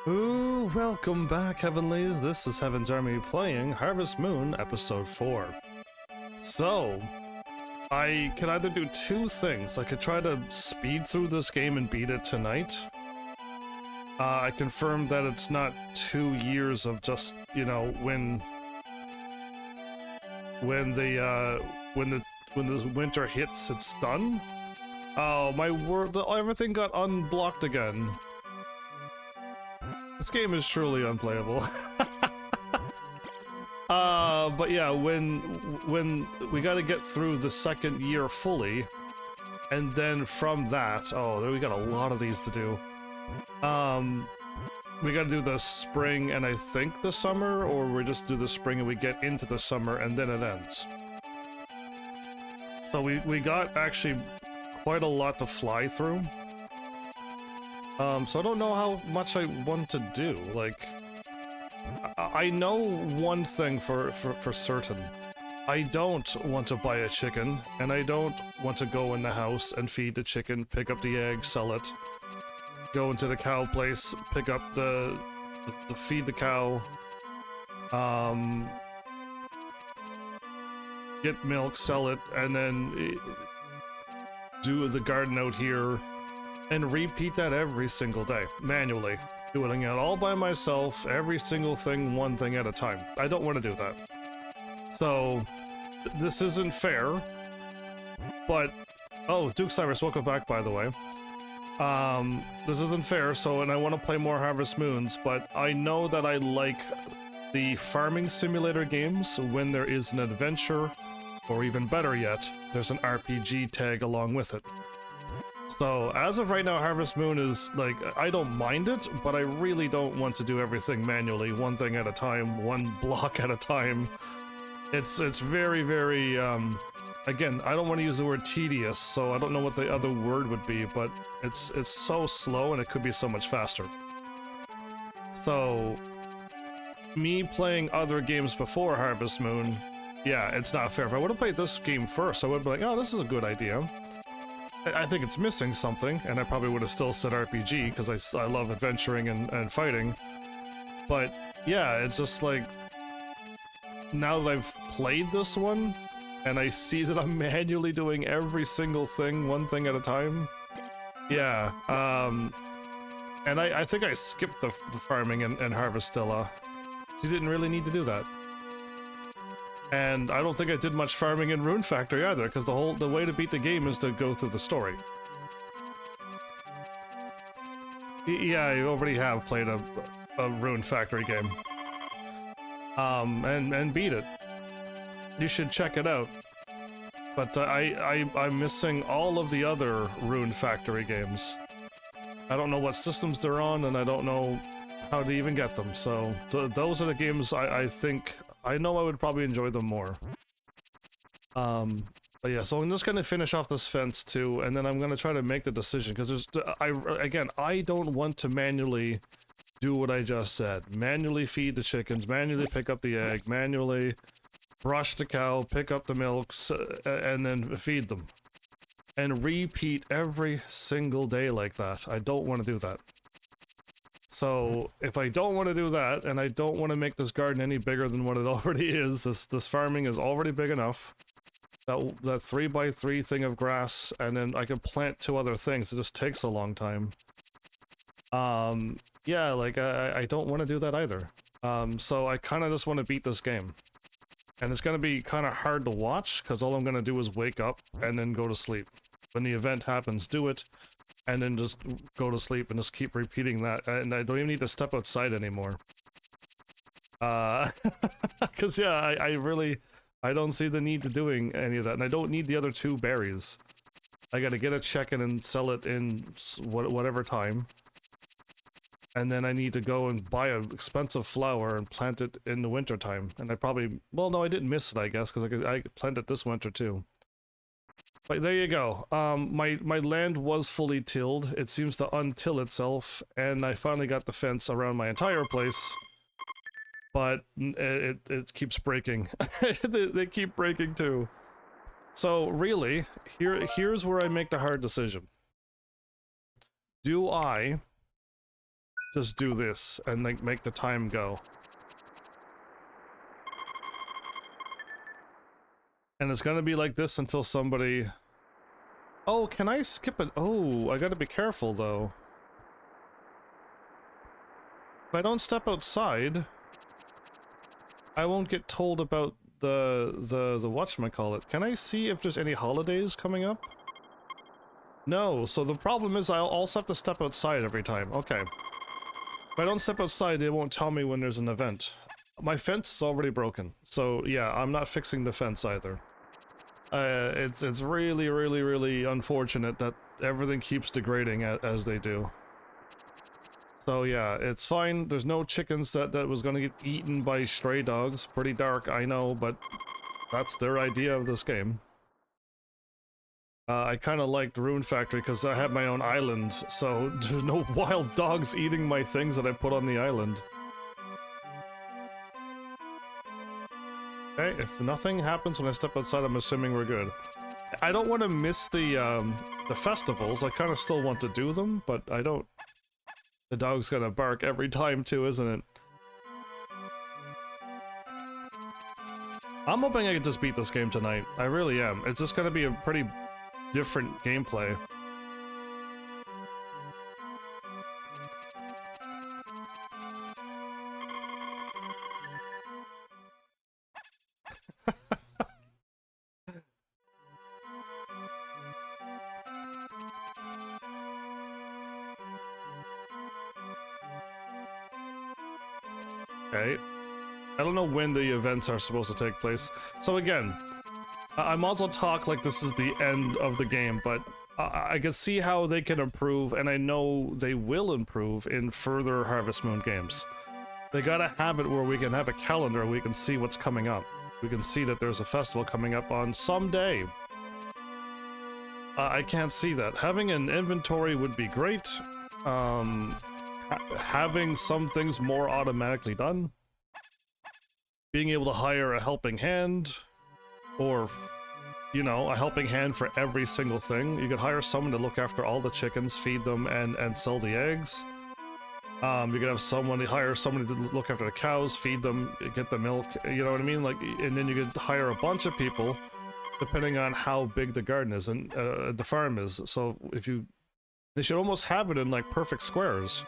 Ooh, welcome back, Heavenlies. This is Heaven's Army playing Harvest Moon Episode 4. So, I can either do two things. I could try to speed through this game and beat it tonight. I confirmed that it's not 2 years of just, you know, when the winter hits, it's done. Oh, my word, everything got unblocked again. This game is truly unplayable. But yeah, when we gotta get through the second year fully, and then from that, oh, we got a lot of these to do. We gotta do the spring and I think the summer, or we just do the spring and we get into the summer and then it ends. So we got actually quite a lot to fly through. So I don't know how much I want to do. Like, I know one thing for certain. I don't want to buy a chicken, and I don't want to go in the house and feed the chicken, pick up the egg, sell it, go into the cow place, pick up the feed the cow, get milk, sell it, and then do the garden out here. And repeat that every single day, manually. Doing it all by myself, every single thing, one thing at a time. I don't want to do that. So, this isn't fair, but... Oh, Duke Cyrus, welcome back, by the way. This isn't fair, and I want to play more Harvest Moons, but I know that I like the farming simulator games when there is an adventure, or even better yet, there's an RPG tag along with it. So, as of right now, Harvest Moon is, like, I don't mind it, but I really don't want to do everything manually, one thing at a time, one block at a time. It's very, very, again, I don't want to use the word tedious, so I don't know what the other word would be, but it's so slow and it could be so much faster. So, me playing other games before Harvest Moon, yeah, it's not fair. If I would have played this game first, I would be like, oh, this is a good idea. I think it's missing something, and I probably would have still said RPG, because I love adventuring and fighting. But, yeah, it's just like, now that I've played this one, and I see that I'm manually doing every single thing, one thing at a time, yeah, and I think I skipped the farming and Harvestilla. You didn't really need to do that. And I don't think I did much farming in Rune Factory either, because the way to beat the game is to go through the story. Yeah, I already have played a Rune Factory game. And beat it. You should check it out. But I'm missing all of the other Rune Factory games. I don't know what systems they're on, and I don't know how to even get them, so those are the games I think... I know I would probably enjoy them more. But yeah, so I'm just gonna finish off this fence too, and then I'm gonna try to make the decision, because there's... Again, I don't want to manually do what I just said. Manually feed the chickens, manually pick up the egg, manually brush the cow, pick up the milk, and then feed them. And repeat every single day like that. I don't want to do that. So, if I don't want to do that, and I don't want to make this garden any bigger than what it already is, this farming is already big enough. That 3x3 thing of grass, and then I can plant 2 other things. It just takes a long time. Yeah, like, I don't want to do that either. So I kind of just want to beat this game. And it's going to be kind of hard to watch, because all I'm going to do is wake up and then go to sleep. When the event happens, do it. And then just go to sleep and just keep repeating that, and I don't even need to step outside anymore. Cause yeah, I don't see the need to doing any of that, and I don't need the other 2 berries. I gotta get a chicken and sell it in whatever time. And then I need to go and buy an expensive flower and plant it in the winter time. And I probably, well no, I didn't miss it I guess, cause I planted it this winter too. But there you go. My land was fully tilled. It seems to untill itself, and I finally got the fence around my entire place. But it keeps breaking. They keep breaking too. So really, here's where I make the hard decision. Do I just do this and like make the time go. And it's gonna be like this until somebody... Oh, can I skip it? Oh, I gotta be careful though. If I don't step outside, I won't get told about the whatchamacallit. Can I see if there's any holidays coming up? No, so the problem is I'll also have to step outside every time. Okay. If I don't step outside, it won't tell me when there's an event. My fence is already broken, so yeah, I'm not fixing the fence either. It's really, really, really unfortunate that everything keeps degrading as they do. So yeah, it's fine. There's no chickens that was gonna get eaten by stray dogs. Pretty dark, I know, but that's their idea of this game. I kind of liked Rune Factory because I had my own island, so there's no wild dogs eating my things that I put on the island. Okay, if nothing happens when I step outside, I'm assuming we're good. I don't want to miss the festivals. I kind of still want to do them, but I don't... The dog's gonna bark every time too, isn't it? I'm hoping I can just beat this game tonight. I really am. It's just gonna be a pretty different gameplay. Okay. I don't know when the events are supposed to take place. So again, I might as well talk like this is the end of the game, but I can see how they can improve, and I know they will improve in further Harvest Moon games. They gotta have it where we can have a calendar and we can see what's coming up. We can see that there's a festival coming up on some day. I can't see that. Having an inventory would be great. Having some things more automatically done. Being able to hire a helping hand, or, you know, a helping hand for every single thing. You could hire someone to look after all the chickens, feed them, and sell the eggs. You could have someone, hire somebody to look after the cows, feed them, get the milk, you know what I mean? Like, and then you could hire a bunch of people, depending on how big the garden is and the farm is. So if you, they should almost have it in like perfect squares.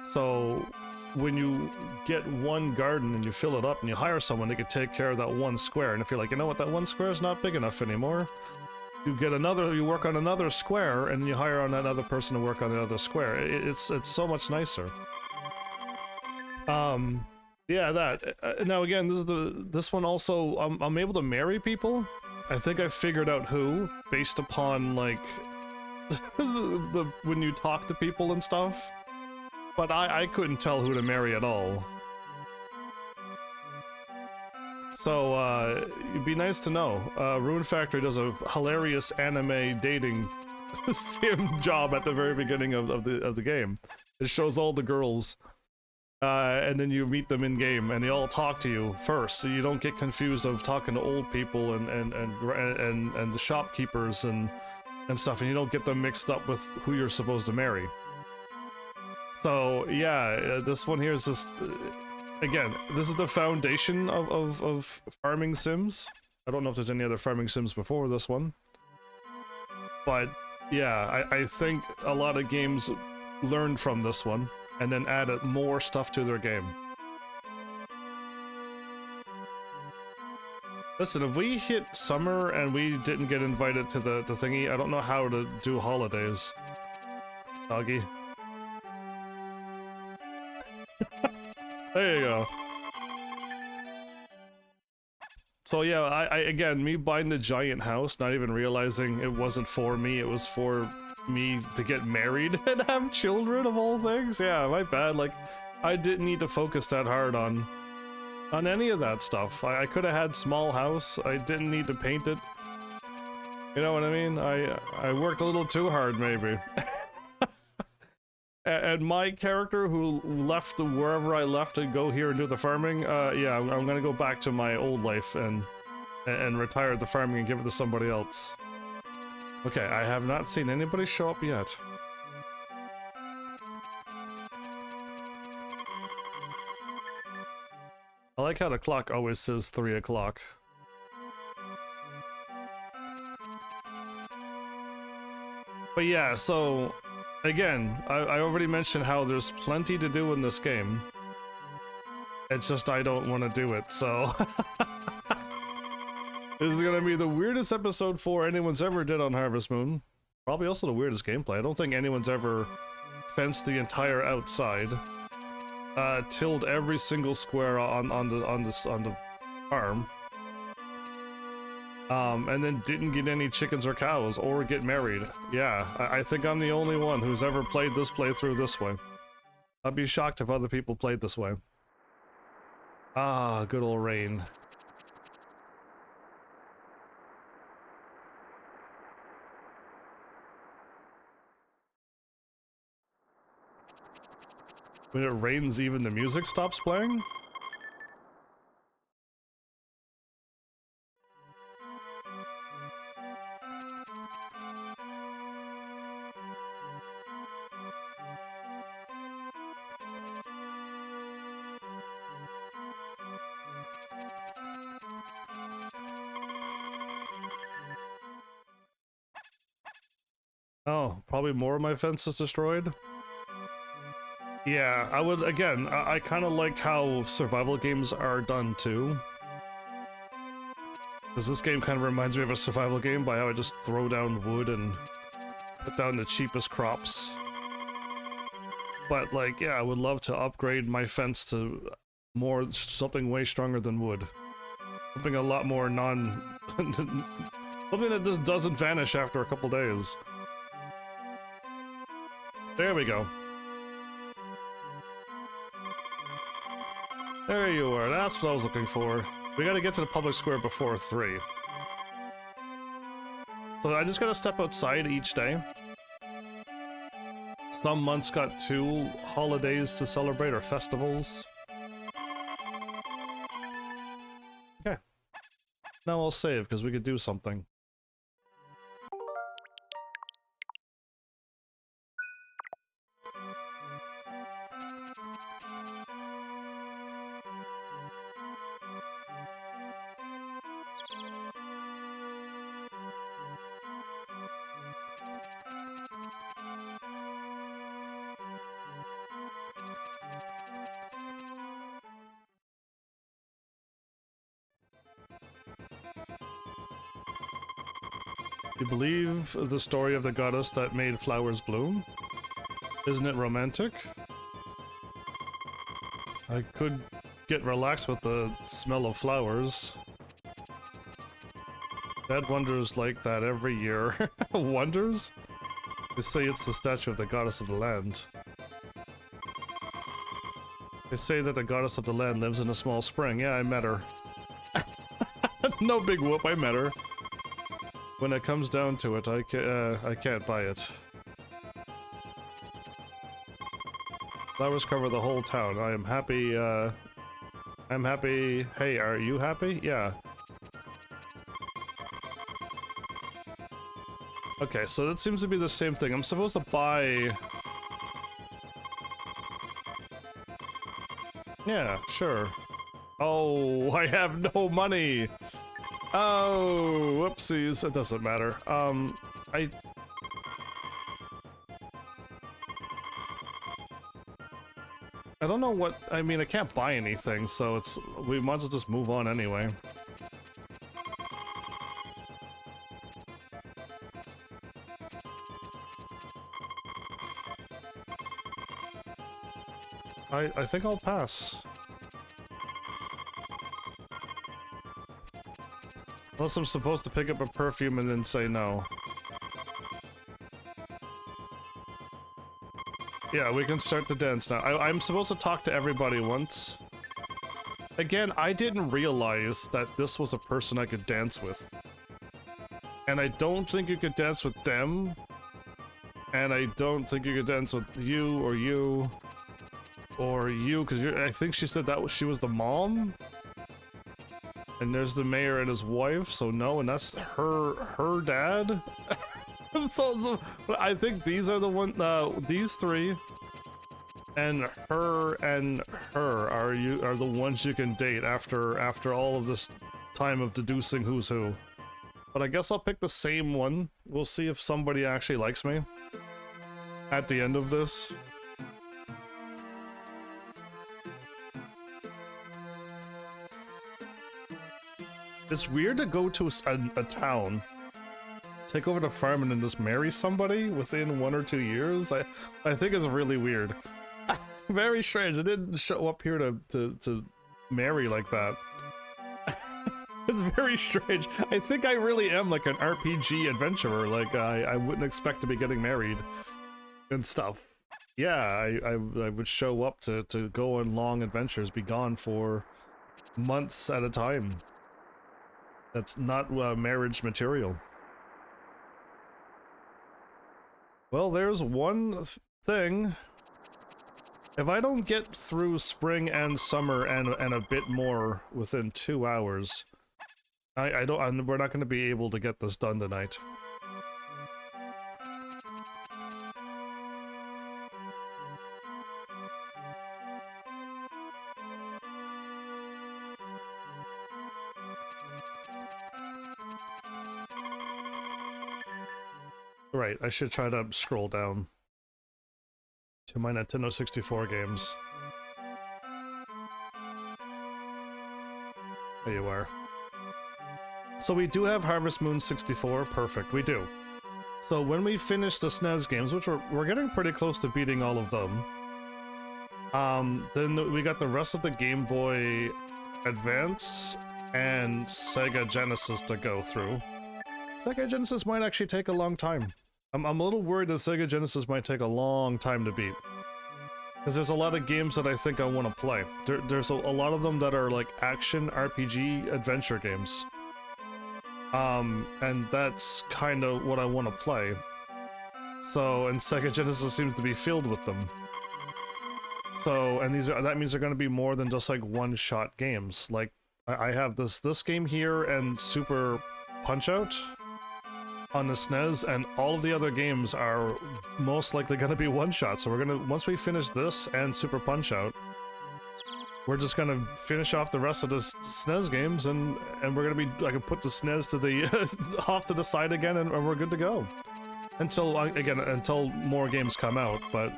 So when you get one garden and you fill it up and you hire someone, they could take care of that one square. And if you're like, you know what, that one square is not big enough anymore, you get another, you work on another square, and you hire on another person to work on the other square. It's so much nicer. Yeah, that. Now again, this one also, I'm able to marry people. I think I figured out who, based upon like when you talk to people and stuff. But I couldn't tell who to marry at all. So, it'd be nice to know. Rune Factory does a hilarious anime dating sim job at the very beginning of the game. It shows all the girls, and then you meet them in game, and they all talk to you first, so you don't get confused of talking to old people and the shopkeepers and stuff, and you don't get them mixed up with who you're supposed to marry. So yeah, this one here is just, again, this is the foundation of farming sims. I don't know if there's any other farming sims before this one. But yeah, I think a lot of games learned from this one and then added more stuff to their game. Listen, if we hit summer and we didn't get invited to the thingy, I don't know how to do holidays. Doggy. There you go. So yeah, I again, me buying the giant house, not even realizing it wasn't for me, it was for me to get married and have children of all things. Yeah, my bad. Like, I didn't need to focus that hard on any of that stuff. I could have had small house. I didn't need to paint it. You know what I mean? I worked a little too hard, maybe. And my character who left wherever I left to go here and do the farming, yeah, I'm gonna go back to my old life and retire the farming and give it to somebody else. Okay, I have not seen anybody show up yet. I like how the clock always says 3 o'clock. But yeah, so again, I already mentioned how there's plenty to do in this game. It's just I don't want to do it, so... This is gonna be the weirdest episode 4 anyone's ever did on Harvest Moon. Probably also the weirdest gameplay. I don't think anyone's ever fenced the entire outside. Tilled every single square on the farm. And then didn't get any chickens or cows, or get married. Yeah, I think I'm the only one who's ever played this playthrough this way. I'd be shocked if other people played this way. Ah, good old rain. When it rains, even the music stops playing? Oh, probably more of my fence is destroyed? Yeah, I would, again, I kind of like how survival games are done too. Because this game kind of reminds me of a survival game by how I just throw down wood and put down the cheapest crops. But like, yeah, I would love to upgrade my fence to something way stronger than wood. Something a lot more something that just doesn't vanish after a couple days. There we go. There you are, that's what I was looking for. We gotta get to the public square before 3. So I just gotta step outside each day. Some months got 2 holidays to celebrate, or festivals. Okay. Now I'll save, because we could do something. You believe the story of the goddess that made flowers bloom? Isn't it romantic? I could get relaxed with the smell of flowers. Dad wonders like that every year. Wonders? They say it's the statue of the goddess of the land. They say that the goddess of the land lives in a small spring. Yeah, I met her. No big whoop, I met her. When it comes down to it, I can't buy it. Flowers cover the whole town. I am happy, I'm happy. Hey, are you happy? Yeah. Okay, so that seems to be the same thing. I'm supposed to buy... Yeah, sure. Oh, I have no money! Oh, whoopsies. It doesn't matter. I don't know what... I mean, I can't buy anything, so it's... We might as well just move on anyway. I think I'll pass. Unless I'm supposed to pick up a perfume and then say no. Yeah, we can start the dance now. I'm supposed to talk to everybody once. Again, I didn't realize that this was a person I could dance with. And I don't think you could dance with them. And I don't think you could dance with you, or you. Or you, because I think she said that she was the mom? And there's the mayor and his wife, so no, and that's her dad? So I think these are the these 3. And her are the ones you can date after all of this time of deducing who's who. But I guess I'll pick the same one. We'll see if somebody actually likes me at the end of this. It's weird to go to a town, take over the farm, and then just marry somebody within 1 or 2 years. I think it's really weird. Very strange. I didn't show up here to marry like that. It's very strange. I think I really am like an RPG adventurer. Like I wouldn't expect to be getting married and stuff. Yeah, I would show up to go on long adventures, be gone for months at a time. That's not marriage material. Well, there's one thing. If I don't get through spring and summer and a bit more within 2 hours, we're not going to be able to get this done tonight. Right, I should try to scroll down to my Nintendo 64 games. There you are. So we do have Harvest Moon 64, perfect, we do. So when we finish the SNES games, which we're getting pretty close to beating all of them, then we got the rest of the Game Boy Advance and Sega Genesis to go through. Sega Genesis might actually take a long time. I'm a little worried that Sega Genesis might take a long time to beat. Because there's a lot of games that I think I want to play. There's a lot of them that are like action RPG adventure games. And that's kind of what I want to play. So, and Sega Genesis seems to be filled with them. So, and that means they're going to be more than just like one-shot games. Like, I have this game here and Super Punch-Out on the SNES, and all of the other games are most likely going to be one-shots. So we're going to, once we finish this and Super Punch-Out, we're just going to finish off the rest of the SNES games, and we're going to be, I can put the SNES to the, off to the side again, and we're good to go. Until, again, until more games come out, but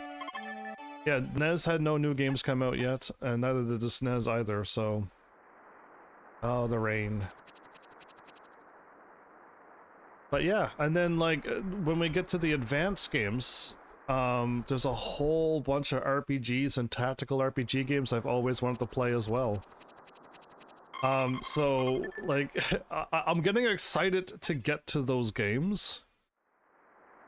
yeah, NES had no new games come out yet, and neither did the SNES either, so... Oh, the rain. But yeah, and then like when we get to the advanced games, there's a whole bunch of RPGs and tactical RPG games I've always wanted to play as well. So like I'm getting excited to get to those games.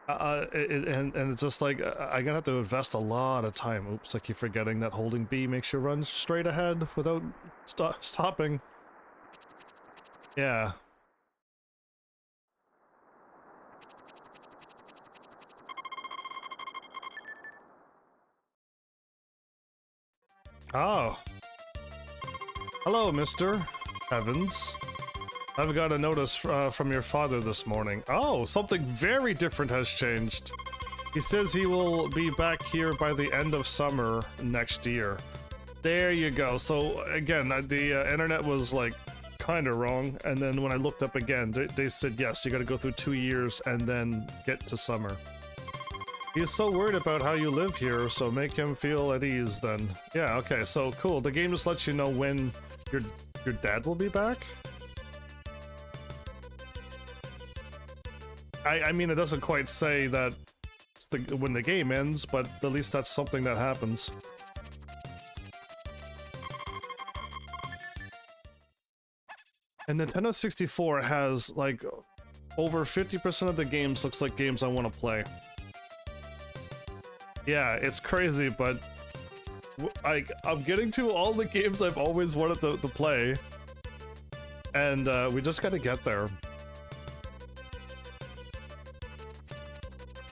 And it's just like I'm gonna have to invest a lot of time. Oops, I keep forgetting that holding B makes you run straight ahead without stopping. Yeah. Oh. Hello, Mr. Evans. I've got a notice from your father this morning. Oh, something very different has changed. He says he will be back here by the end of summer next year. There you go. So, again, the internet was, like, kind of wrong. And then when I looked up again, they said, yes, you gotta go through 2 years and then get to summer. He's so worried about how you live here, so make him feel at ease then. Yeah, okay, so cool. The game just lets you know when your dad will be back? I mean, it doesn't quite say that it's when the game ends, but at least that's something that happens. And Nintendo 64 has, like, over 50% of the games looks like games I want to play. Yeah, it's crazy, but I'm getting to all the games I've always wanted to play. And we just gotta get there.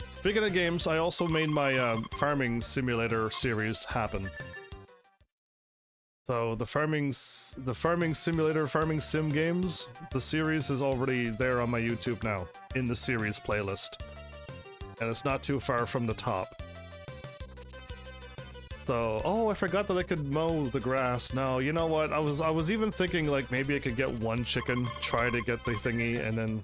Speaking of games, I also made my farming simulator series happen. So the farming simulator, farming sim games, the series is already there on my YouTube now, in the series playlist. And it's not too far from the top. So, oh, I forgot that I could mow the grass. No, you know what? I was even thinking like maybe I could get one chicken, try to get the thingy, and then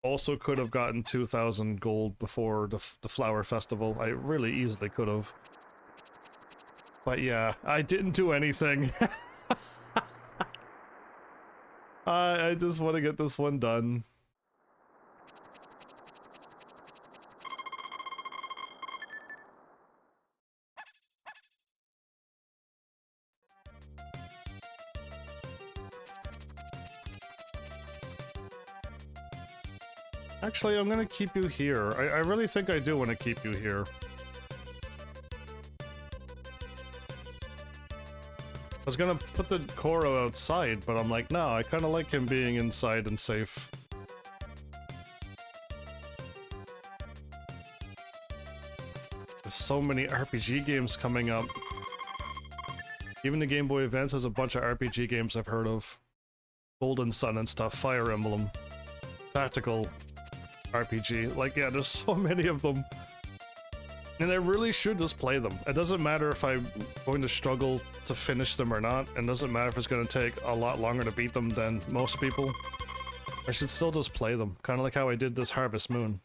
also could have gotten 2,000 gold before the flower festival. I really easily could have. But yeah, I didn't do anything. I just want to get this one done. Actually, I'm gonna keep you here. I really think I do want to keep you here. I was gonna put the Koro outside, but I'm like, no, I kind of like him being inside and safe. There's so many RPG games coming up. Even the Game Boy Advance has a bunch of RPG games I've heard of. Golden Sun and stuff, Fire Emblem, Tactical RPG. Like, yeah, there's so many of them. And I really should just play them. It doesn't matter if I'm going to struggle to finish them or not. It doesn't matter if it's going to take a lot longer to beat them than most people. I should still just play them. Kind of like how I did this Harvest Moon.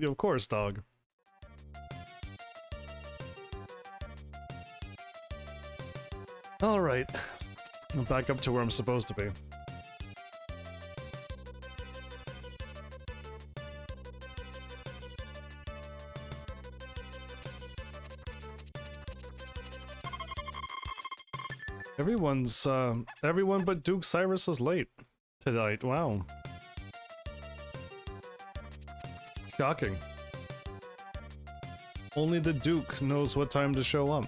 Of course, dog. Alright. I'm back up to where I'm supposed to be. Everyone but Duke Cyrus is late tonight. Wow. Shocking. Only the Duke knows what time to show up.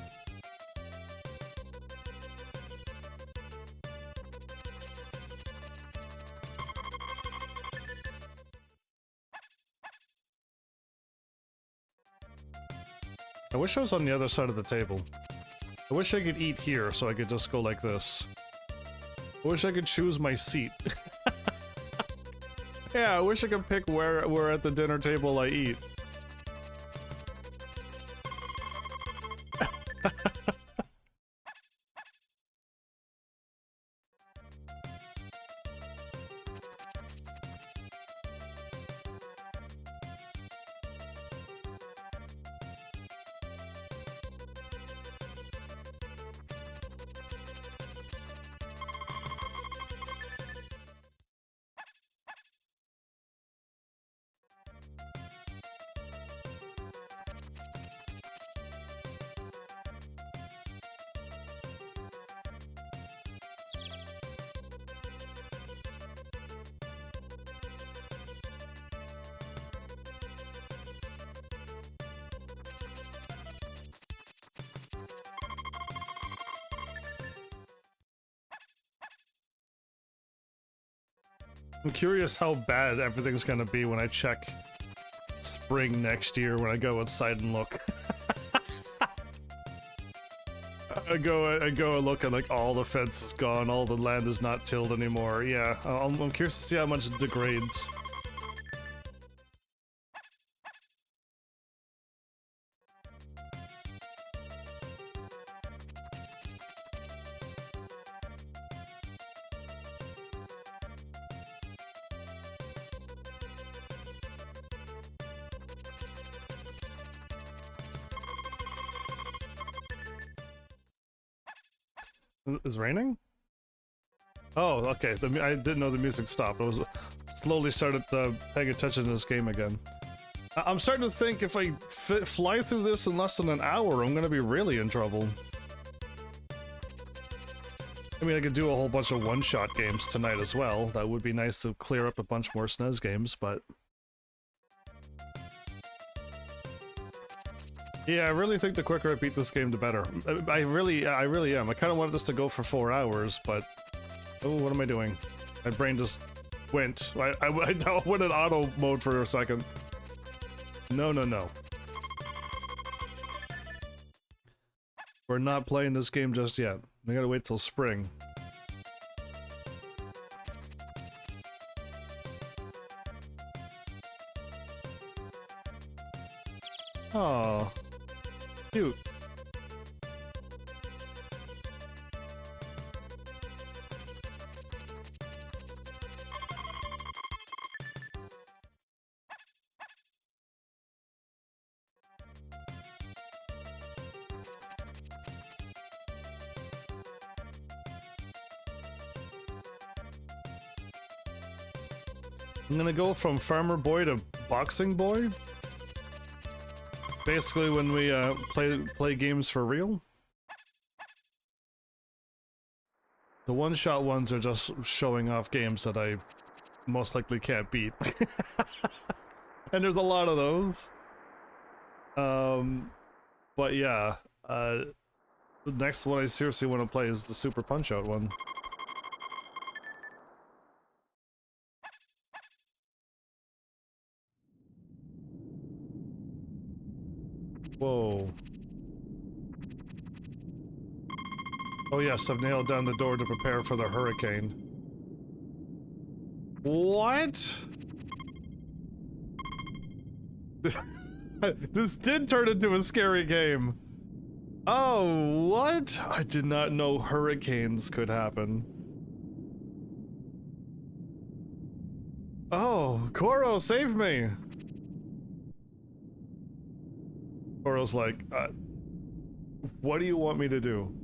I wish I was on the other side of the table. I wish I could eat here so I could just go like this. I wish I could choose my seat. Yeah, I wish I could pick where at the dinner table I eat. I'm curious how bad everything's gonna be when I check spring next year when I go outside and look. I go and look and like all the fence is gone, all the land is not tilled anymore. Yeah, I'm curious to see how much it degrades. Is it raining? Oh, okay. I didn't know the music stopped. I was slowly started paying attention to this game again. I'm starting to think if I fly through this in less than an hour, I'm gonna be really in trouble. I mean, I could do a whole bunch of one-shot games tonight as well. That would be nice to clear up a bunch more SNES games, but... Yeah, I really think the quicker I beat this game, the better. I really am. I kind of wanted this to go for 4 hours, but... Oh, what am I doing? My brain just went. I went in auto mode for a second. No, no, no. We're not playing this game just yet. I gotta wait till spring. Oh, cute. I'm gonna go from farmer boy to boxing boy. Basically, when we play games for real. The one-shot ones are just showing off games that I most likely can't beat. And there's a lot of those. But yeah, the next one I seriously want to play is the Super Punch-Out one. Whoa. Oh yes, I've nailed down the door to prepare for the hurricane. What? This did turn into a scary game. Oh, what? I did not know hurricanes could happen. Oh, Koro, save me! Koro's like, what do you want me to do?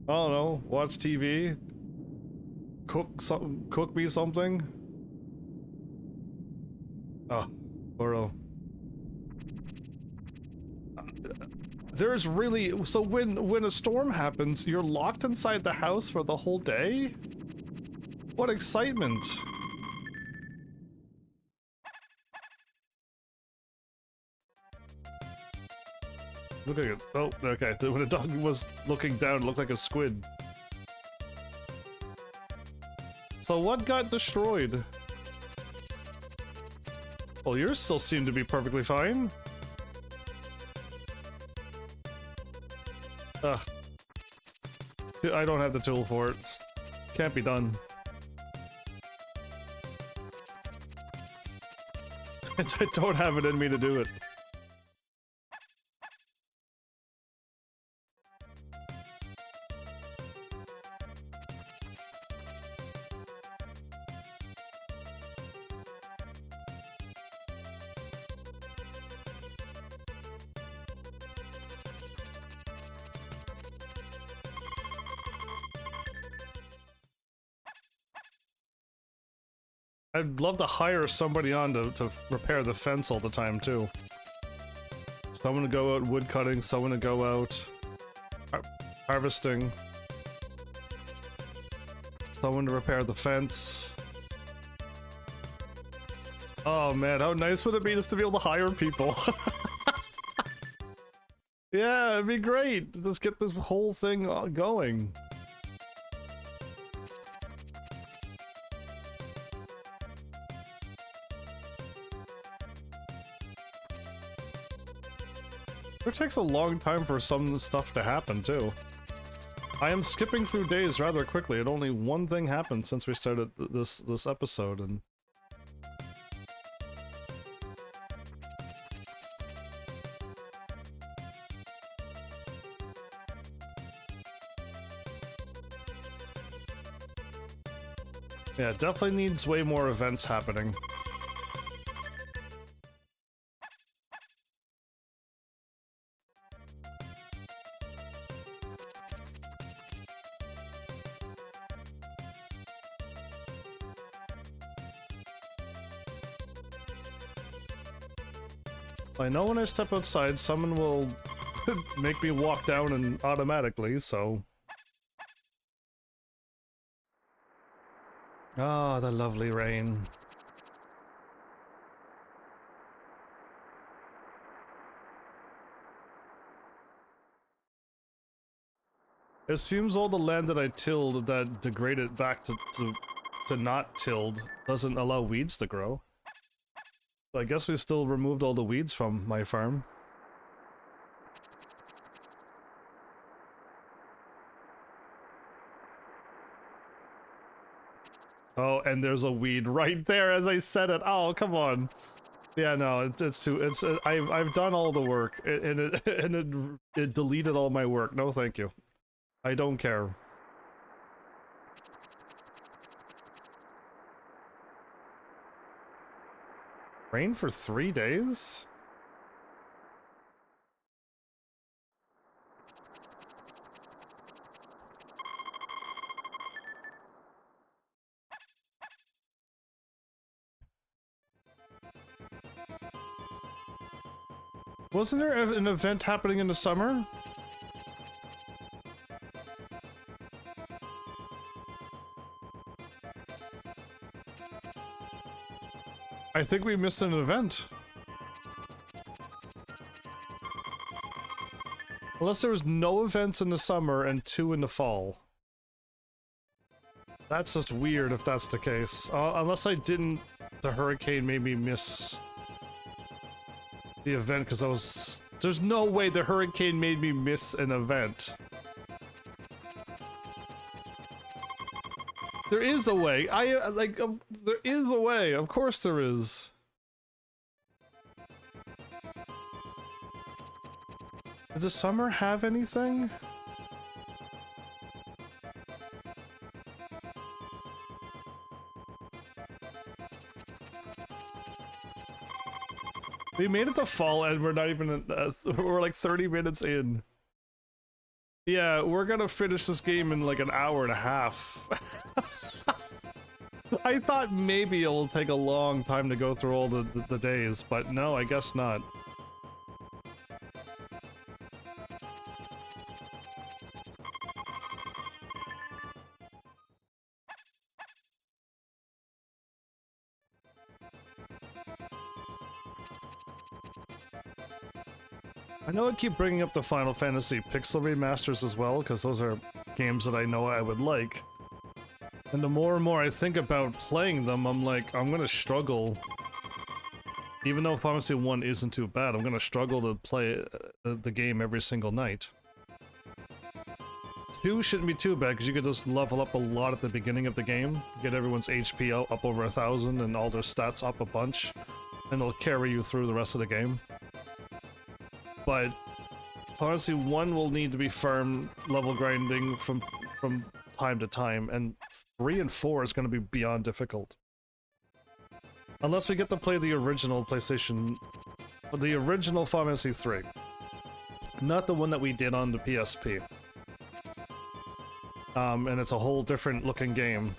I don't know, watch TV? Cook me something? Oh, Koro. There's really... So when a storm happens, you're locked inside the house for the whole day? What excitement! Look at it. Oh, okay. When the dog was looking down, it looked like a squid. So what got destroyed? Well, yours still seem to be perfectly fine. Ugh. I don't have the tool for it. Can't be done. I don't have it in me to do it. I'd love to hire somebody on to repair the fence all the time, too. Someone to go out wood cutting, someone to go out harvesting. Someone to repair the fence. Oh man, how nice would it be just to be able to hire people? Yeah, it'd be great. Just get this whole thing going. It takes a long time for some stuff to happen, too. I am skipping through days rather quickly, and only one thing happened since we started this episode, and... Yeah, definitely needs way more events happening. I know when I step outside, someone will make me walk down and automatically, so... Ah, the lovely rain. It seems all the land that I tilled that degraded back to not tilled doesn't allow weeds to grow. So I guess we still removed all the weeds from my farm. Oh, and there's a weed right there as I said it. Oh, come on. Yeah, no, I've done all the work, and it deleted all my work. No, thank you. I don't care. Rain for 3 days? Wasn't there an event happening in the summer? I think we missed an event. Unless there was no events in the summer and 2 in the fall. That's just weird if that's the case. Unless I didn't... The hurricane made me miss the event because I was... There's no way the hurricane made me miss an event. There is a way. There is a way. Of course there is. Did the summer have anything? We made it to fall and we're not even... we're like 30 minutes in. Yeah, we're gonna finish this game in like an hour and a half. I thought maybe it'll take a long time to go through all the days, but no, I guess not. I know I keep bringing up the Final Fantasy Pixel remasters as well, because those are games that I know I would like. And the more and more I think about playing them, I'm like, I'm gonna struggle. Even though Final Fantasy 1 isn't too bad, I'm gonna struggle to play the game every single night. 2 shouldn't be too bad, because you could just level up a lot at the beginning of the game, get everyone's HP up over 1,000 and all their stats up a bunch, and it'll carry you through the rest of the game. But honestly, 1 will need to be firm level grinding from time to time, and 3 and 4 is going to be beyond difficult. Unless we get to play the original PlayStation... the original Final Fantasy 3. Not the one that we did on the PSP. And it's a whole different looking game.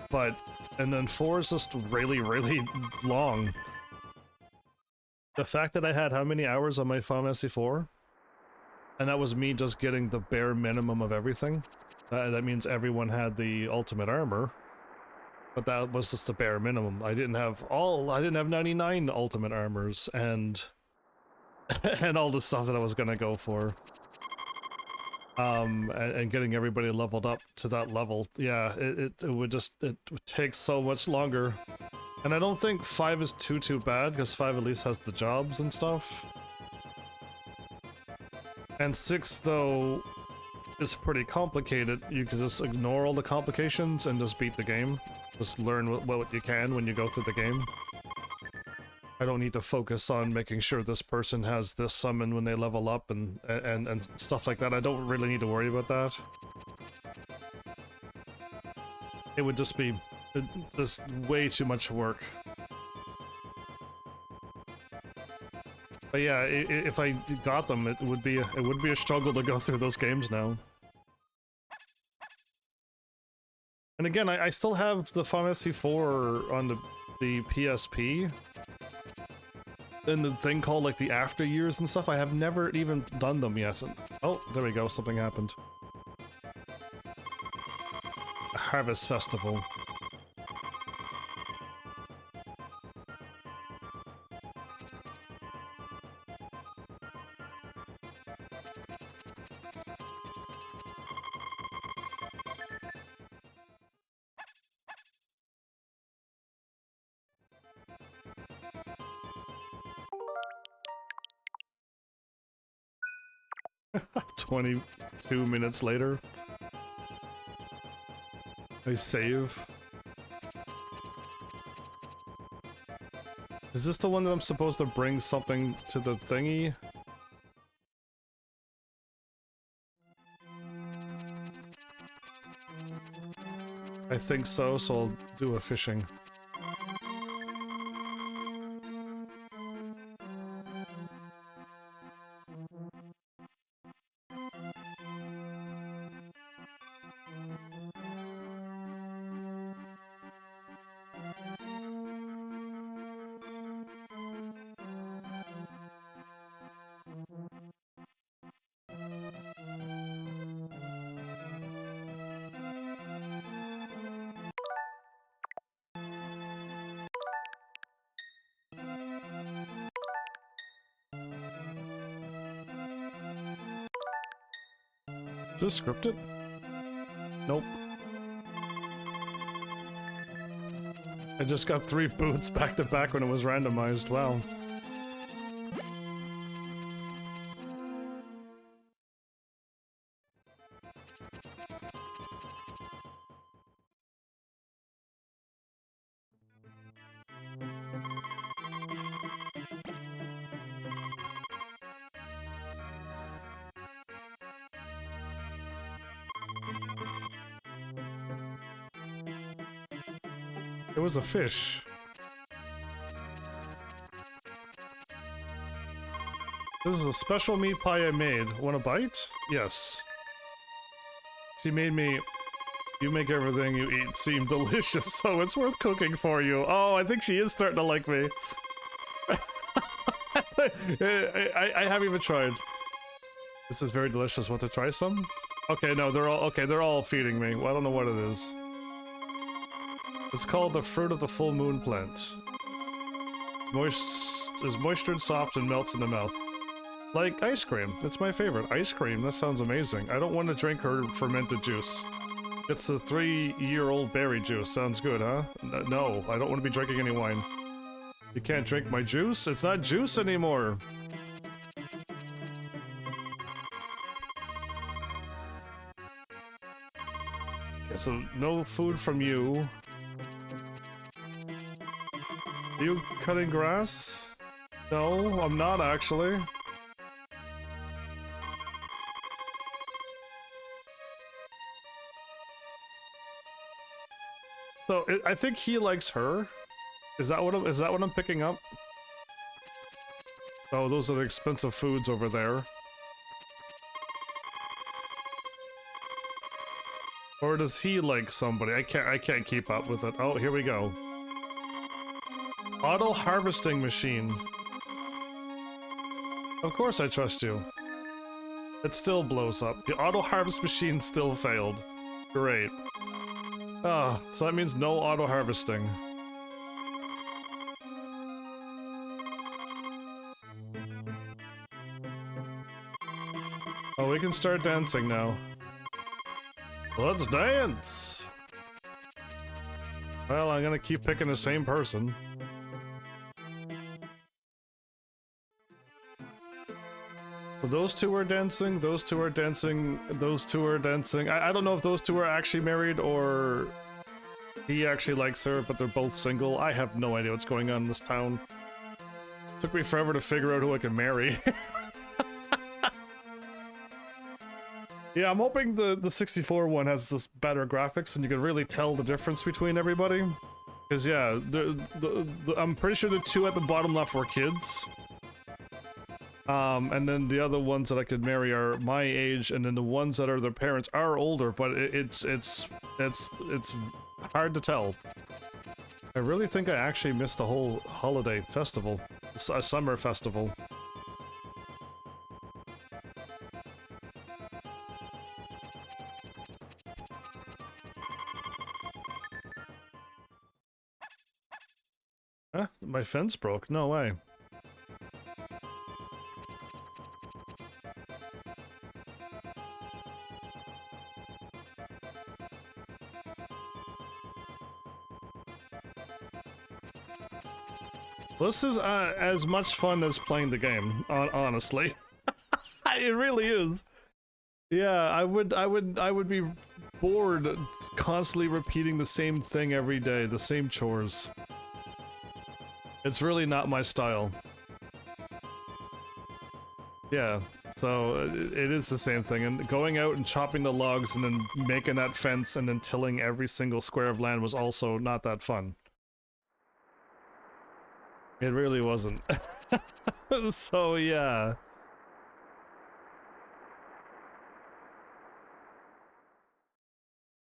But... and then 4 is just really, really long. The fact that I had how many hours on my Final Fantasy 4? And that was me just getting the bare minimum of everything. That means everyone had the ultimate armor. But that was just the bare minimum. I didn't have 99 ultimate armors and and all the stuff that I was gonna go for. And getting everybody leveled up to that level. Yeah, it would take so much longer. And I don't think 5 is too bad, because 5 at least has the jobs and stuff. And 6, though, is pretty complicated. You can just ignore all the complications and just beat the game. Just learn what you can when you go through the game. I don't need to focus on making sure this person has this summon when they level up and stuff like that. I don't really need to worry about that. It would just be... just way too much work. But yeah, if I got them, it would be a struggle to go through those games now. And again, I still have the Final Fantasy 4 on the PSP. And the thing called like the after years and stuff. I have never even done them yet. Oh, there we go. Something happened. Harvest Festival. 22 minutes later. I save. Is this the one that I'm supposed to bring something to the thingy? I think so, so I'll do a fishing. Is this scripted? Nope. I just got 3 boots back to back when it was randomized. Wow. It was a fish. This is a special meat pie I made. Want a bite? Yes. She made me... You make everything you eat seem delicious, so it's worth cooking for you. Oh, I think she is starting to like me. I haven't even tried. This is very delicious. Want to try some? Okay, no, they're all feeding me. Well, I don't know what it is. It's called the fruit of the full moon plant. Is moisture and soft and melts in the mouth. Like ice cream. It's my favorite. Ice cream, that sounds amazing. I don't want to drink her fermented juice. It's the 3-year-old berry juice. Sounds good, huh? No, I don't want to be drinking any wine. You can't drink my juice? It's not juice anymore! Okay, so no food from you. Are you cutting grass? No, I'm not actually. So I think he likes her. Is that what I'm picking up? Oh, those are the expensive foods over there. Or does he like somebody? I can't keep up with it. Oh, here we go. Auto harvesting machine. Of course I trust you. It still blows up. The auto harvest machine still failed. Great. Ah, so that means no auto harvesting. Oh, we can start dancing now. Let's dance! Well, I'm gonna keep picking the same person. So those two are dancing, those two are dancing, those two are dancing. I don't know if those two are actually married or he actually likes her, but they're both single. I have no idea what's going on in this town. Took me forever to figure out who I can marry. Yeah, I'm hoping the 64 one has this better graphics and you can really tell the difference between everybody. Because yeah, I'm pretty sure the two at the bottom left were kids. And then the other ones that I could marry are my age, and then the ones that are their parents are older, but it's hard to tell. I really think I actually missed the whole holiday festival, a summer festival. Huh? My fence broke? No way. This is as much fun as playing the game, honestly. It really is. Yeah, I would be bored constantly repeating the same thing every day, the same chores. It's really not my style. Yeah, so it is the same thing, and going out and chopping the logs and then making that fence and then tilling every single square of land was also not that fun. It really wasn't. So yeah.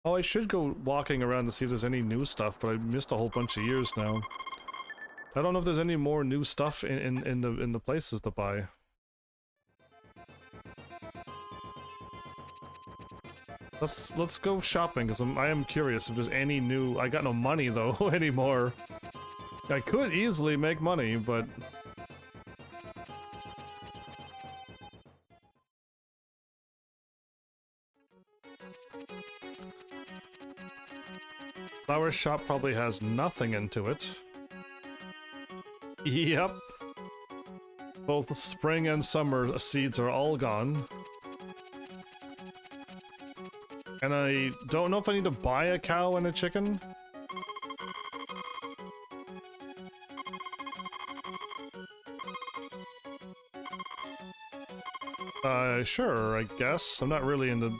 Oh, I should go walking around to see if there's any new stuff, but I missed a whole bunch of years now. I don't know if there's any more new stuff in the places to buy. Let's go shopping, because I am curious if there's any new... I got no money, though, anymore. I could easily make money, but... Flower shop probably has nothing into it. Yep. Both spring and summer seeds are all gone. And I don't know if I need to buy a cow and a chicken. Sure, I guess. I'm not really into...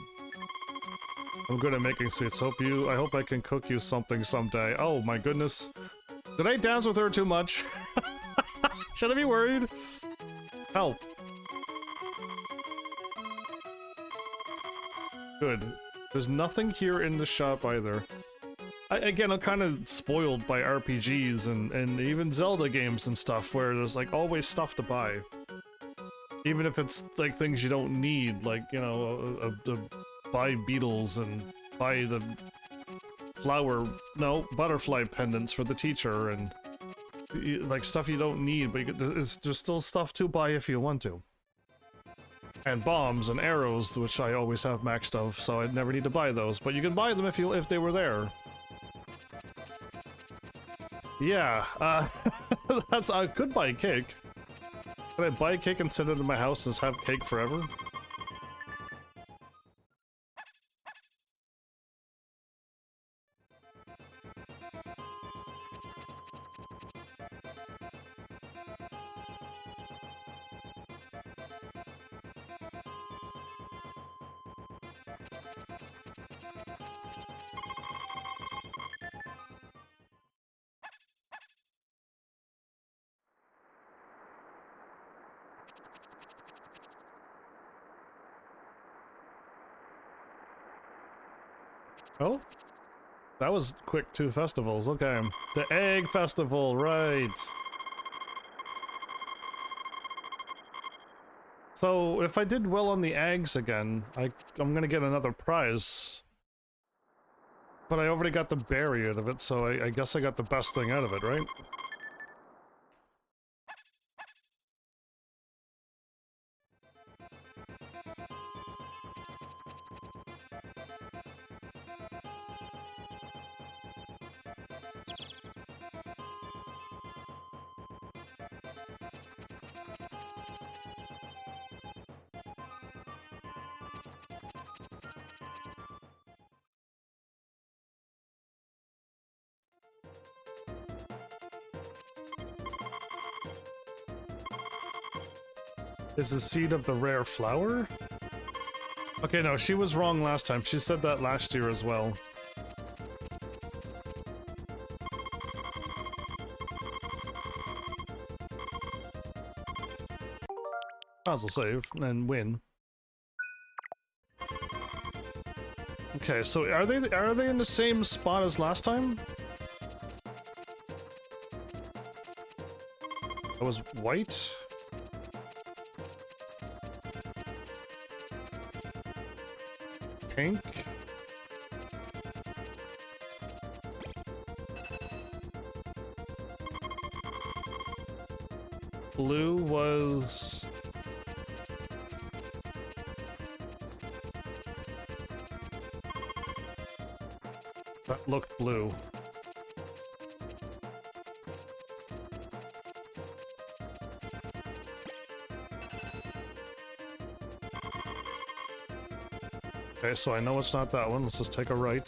I'm good at making sweets. I hope I can cook you something someday. Oh my goodness. Did I dance with her too much? Should I be worried? Help. Good. There's nothing here in the shop either. Again, I'm kind of spoiled by RPGs and even Zelda games and stuff where there's like always stuff to buy. Even if it's like things you don't need, like, you know, buy beetles and buy the butterfly pendants for the teacher and like stuff you don't need, but there's still stuff to buy if you want to. And bombs and arrows, which I always have maxed of, so I'd never need to buy those, but you can buy them if they were there. Yeah, I could buy cake. Can I buy cake and send it to my house and just have cake forever? Oh? That was quick, 2 festivals, okay. The Egg Festival, right. So, if I did well on the eggs again, I'm gonna get another prize. But I already got the berry out of it, so I guess I got the best thing out of it, right? Is the seed of the rare flower? Okay, no, she was wrong last time. She said that last year as well. I'll save and win. Okay, so are they in the same spot as last time? That was white. Pink. Blue was... That looked blue. Okay, so I know it's not that one. Let's just take a right.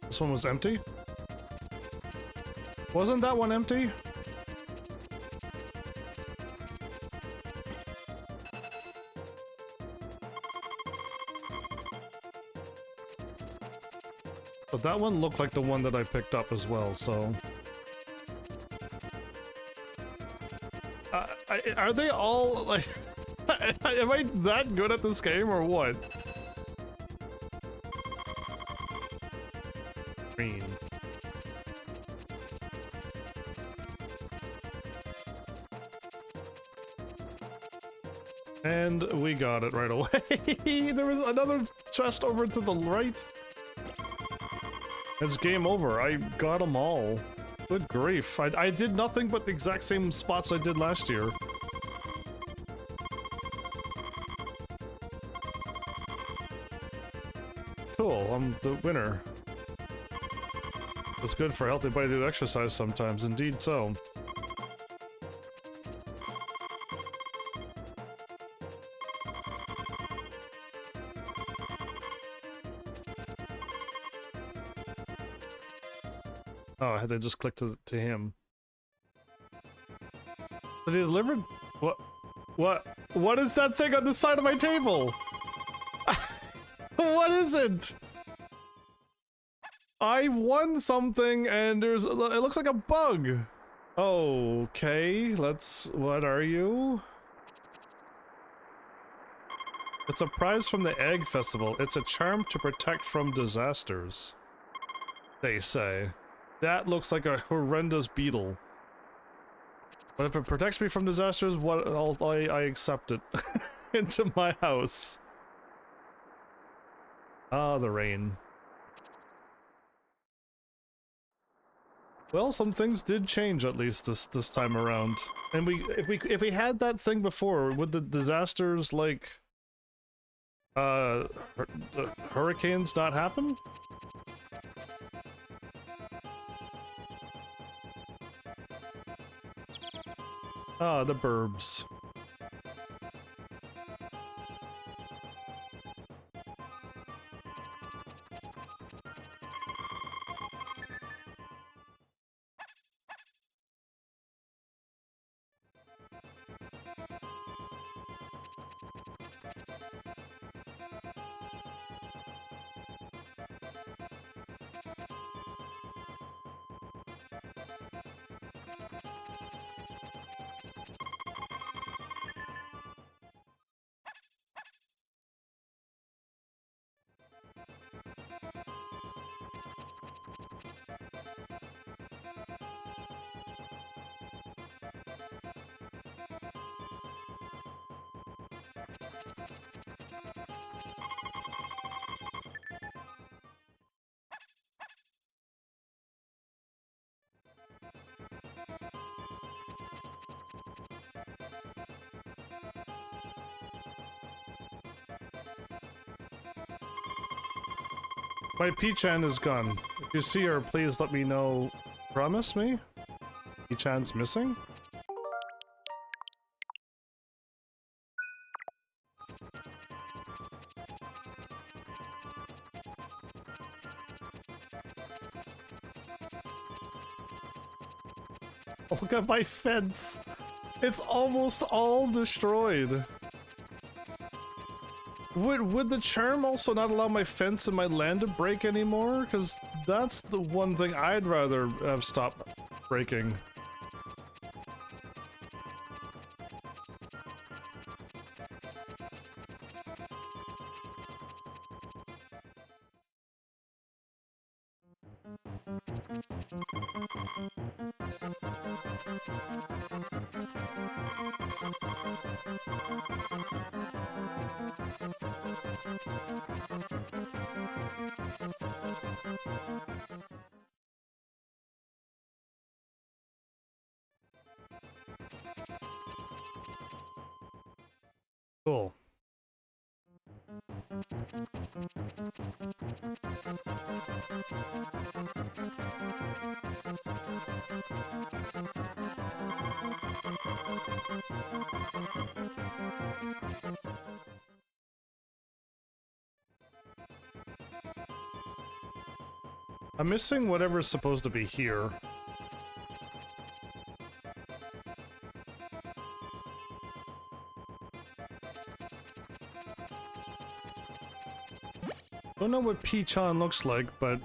This one was empty? Wasn't that one empty? But that one looked like the one that I picked up as well, so... are they all, like... am I that good at this game, or what? Green. And we got it right away. There was another chest over to the right. It's game over. I got them all. Good grief. I did nothing but the exact same spots I did last year. Cool, I'm the winner. It's good for a healthy body to exercise sometimes, indeed so. Oh, I had to just click to him. Did he deliver? What? What? What is that thing on the side of my table? What is it? I won something and it looks like a bug. Okay, what are you? It's a prize from the Egg Festival. It's a charm to protect from disasters, they say. That looks like a horrendous beetle. But if it protects me from disasters, I accept it into my house. Ah, the rain. Well, some things did change at least this time around. And if we had that thing before, would the disasters like hurricanes not happen? Ah, the burbs. My P-chan is gone. If you see her, please let me know. Promise me? P-chan's missing? Look at my fence! It's almost all destroyed! Would the charm also not allow my fence and my land to break anymore? Because that's the one thing I'd rather have stopped breaking. Cool. I'm missing whatever's supposed to be here. Don't know what Peach-on looks like, but...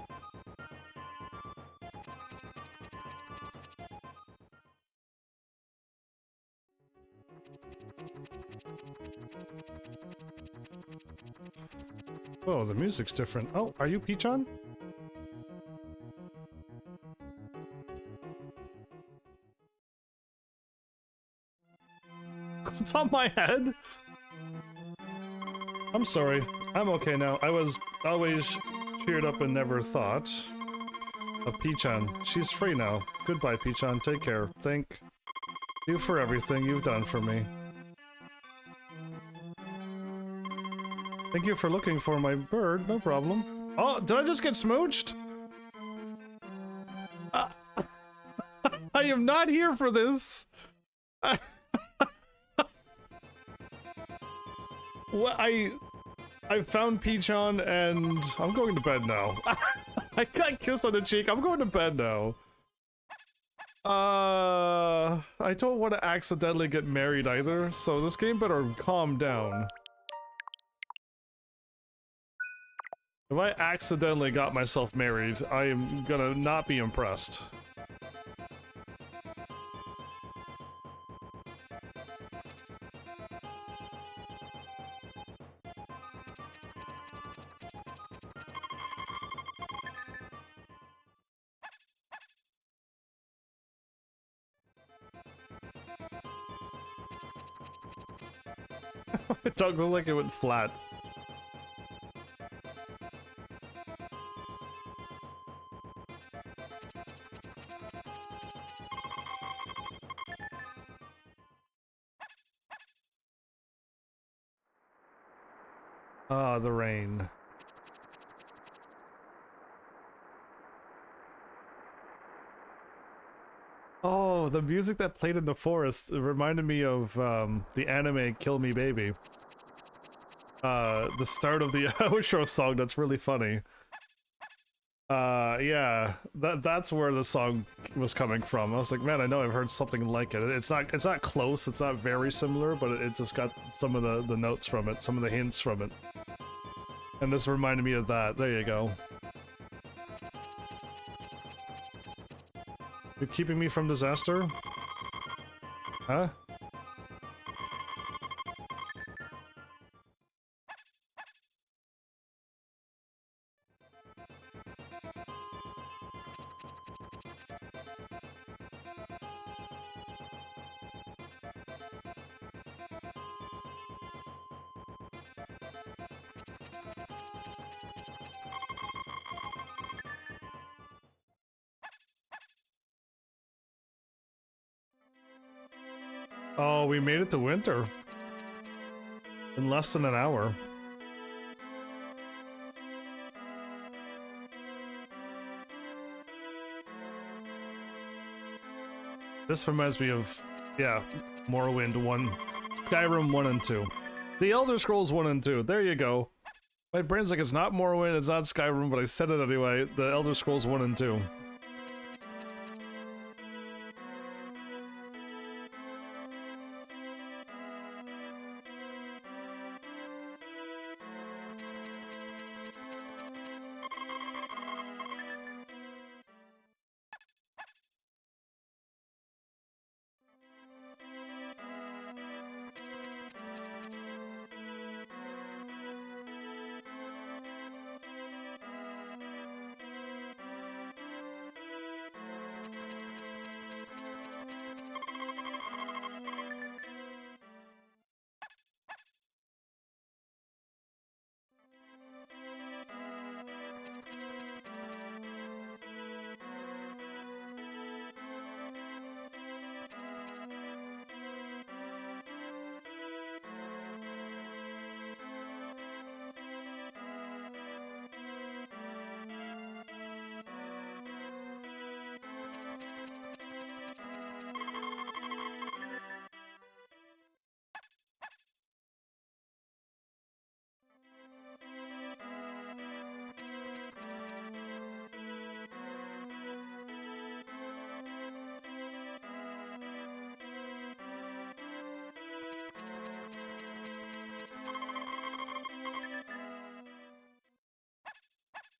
Oh, the music's different. Oh, are you Peach-on? It's on my head? I'm sorry. I'm okay now. I was always cheered up and never thought of Peach-on. She's free now. Goodbye, Peach-on. Take care. Thank you for everything you've done for me. Thank you for looking for my bird. No problem. Oh, did I just get smooched? I am not here for this. What I found Peach-on and I'm going to bed now. I got a kiss on the cheek. I'm going to bed now. I don't want to accidentally get married either, so this game better calm down. If I accidentally got myself married, I am gonna not be impressed. It don't look like it went flat. Ah, the rain. Oh, the music that played in the forest, it reminded me of the anime Kill Me Baby. The start of the outro song, that's really funny. Yeah, that's where the song was coming from. I was like, man, I know I've heard something like it. It's not close, it's not very similar, but it just got some of the notes from it, some of the hints from it. And this reminded me of that. There you go. You're keeping me from disaster? Huh? Oh, we made it to winter. In less than an hour. This reminds me of, yeah, Morrowind 1, Skyrim 1 and 2. The Elder Scrolls 1 and 2, there you go. My brain's like, it's not Morrowind, it's not Skyrim, but I said it anyway, the Elder Scrolls 1 and 2.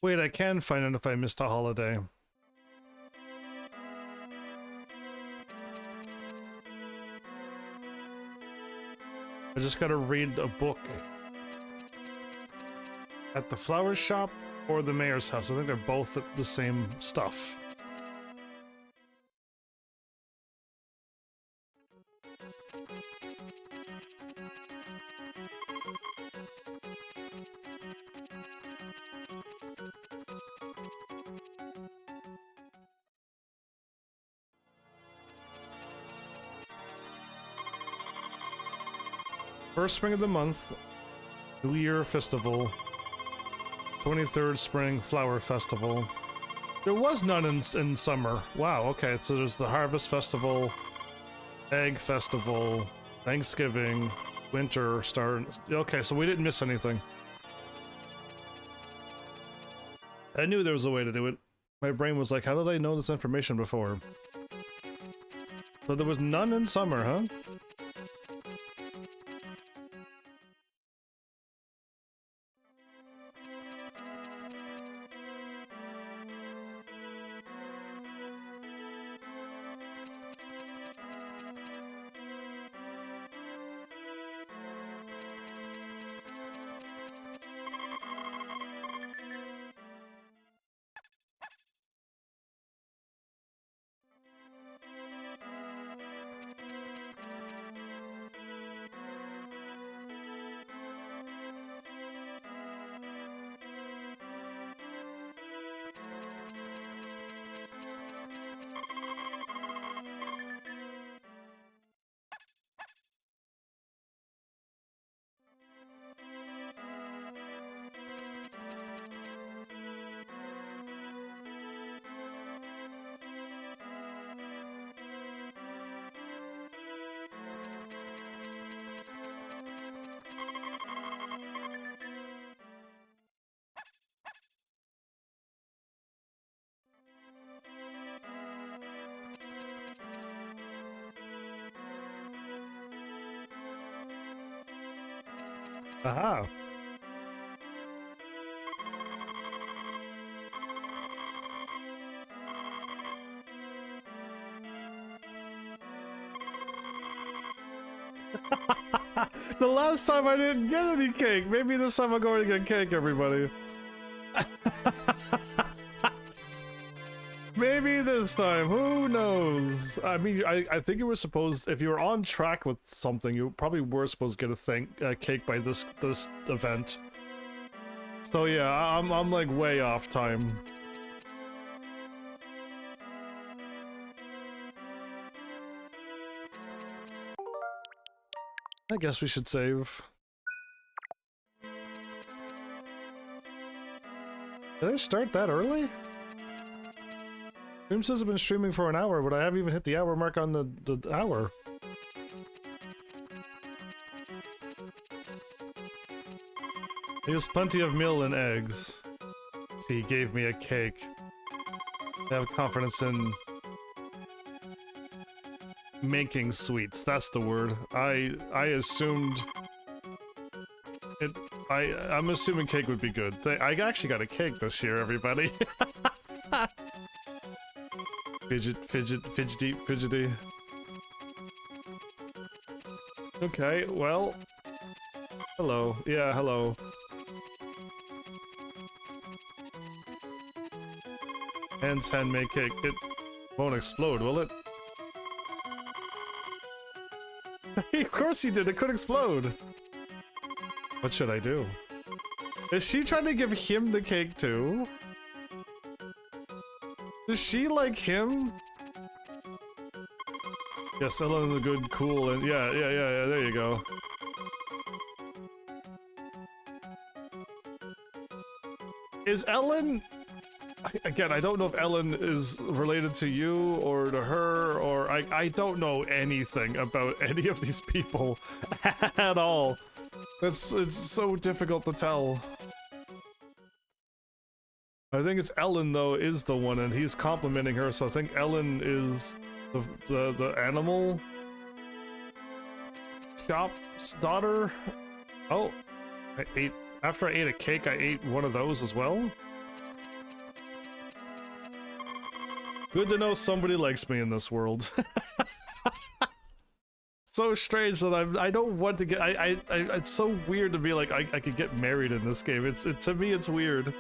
Wait, I can find it if I missed a holiday. I just gotta read a book. At the flower shop or the mayor's house. I think they're both the same stuff. First spring of the month, New Year Festival, 23rd Spring Flower Festival. There was none in summer. Wow, okay, so there's the Harvest Festival, Egg Festival, Thanksgiving, Winter Star. Okay, so we didn't miss anything. I knew there was a way to do it. My brain was like, how did I know this information before? So there was none in summer, huh? Aha. The last time I didn't get any cake. Maybe this time I'm going to get cake, everybody. Maybe this time, who knows? I mean, I think you were supposed, if you were on track with something, you probably were supposed to get a cake by this event. So yeah, I'm like way off time. I guess we should save. Did I start that early? Stream says I've been streaming for an hour, but I haven't even hit the hour mark on the hour. I used plenty of meal and eggs. He gave me a cake. I have confidence in making sweets. That's the word. I assumed it. I'm assuming cake would be good. I actually got a cake this year, everybody. Fidgety. Okay, well. Hello. Yeah, hello. Hands handmade cake. It won't explode, will it? Of course he did. It could explode. What should I do? Is she trying to give him the cake too? Does she like him? Yes, Ellen's a good, cool, and yeah, there you go. Is Ellen... Again, I don't know if Ellen is related to you or to her, or I don't know anything about any of these people at all. It's so difficult to tell. I think it's Ellen, though, is the one, and he's complimenting her, so I think Ellen is the animal shop's daughter. Oh, after I ate a cake, I ate one of those as well? Good to know somebody likes me in this world. So strange that I don't want to get it's so weird to be like I could get married in this game. To me it's weird.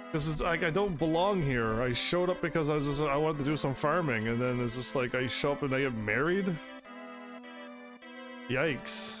Because it's like I don't belong here. I showed up because I wanted to do some farming, and then it's just like I show up and I get married? Yikes.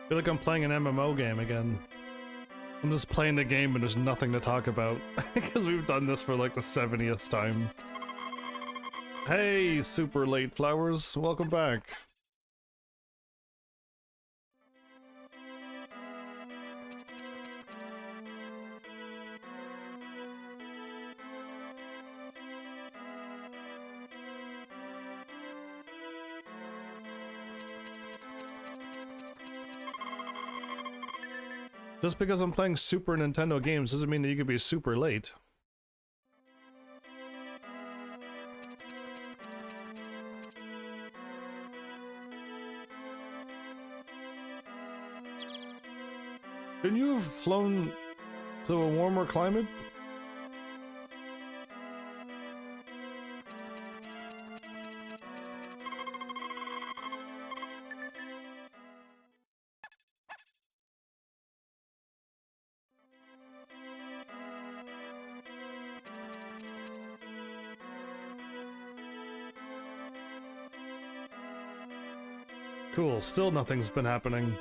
I feel like I'm playing an MMO game again. I'm just playing the game and there's nothing to talk about. Because we've done this for like the 70th time. Hey, super late flowers, welcome back. Just because I'm playing Super Nintendo games doesn't mean that you can be super late. Couldn't you have flown to a warmer climate? Cool, still nothing's been happening.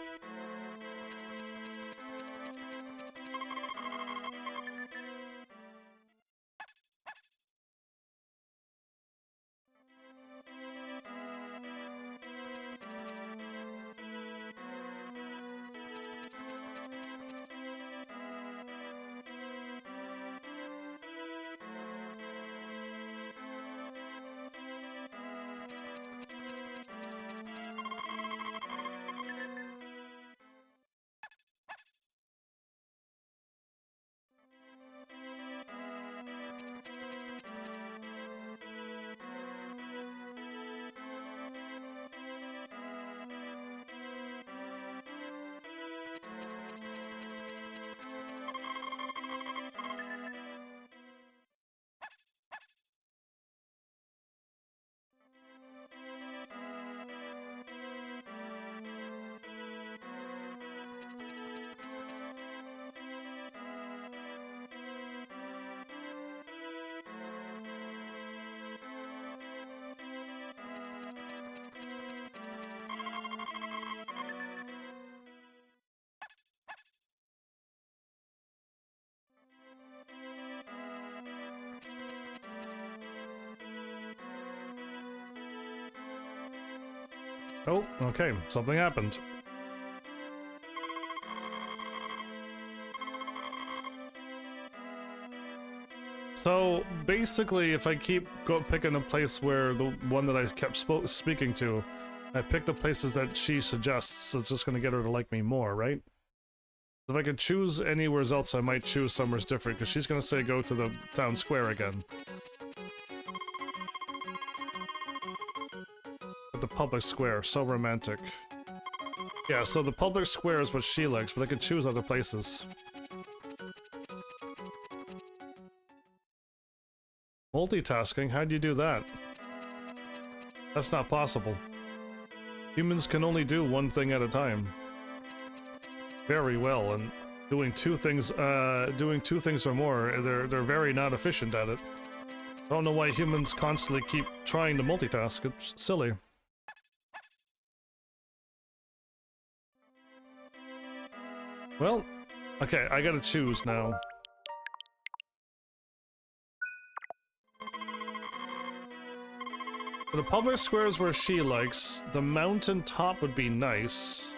Oh, okay, something happened. So, basically, if I keep picking a place where the one that I kept speaking to, I pick the places that she suggests, it's just gonna get her to like me more, right? If I could choose anywhere else, I might choose somewhere different, because she's gonna say go to the town square again. At the public square, so romantic. Yeah, so the public square is what she likes, but I could choose other places. Multitasking? How do you do that? That's not possible. Humans can only do one thing at a time. Very well, and doing two things or more, they're very not efficient at it. I don't know why humans constantly keep trying to multitask. It's silly. Well, okay, I gotta choose now. The public square is where she likes. The mountain top would be nice.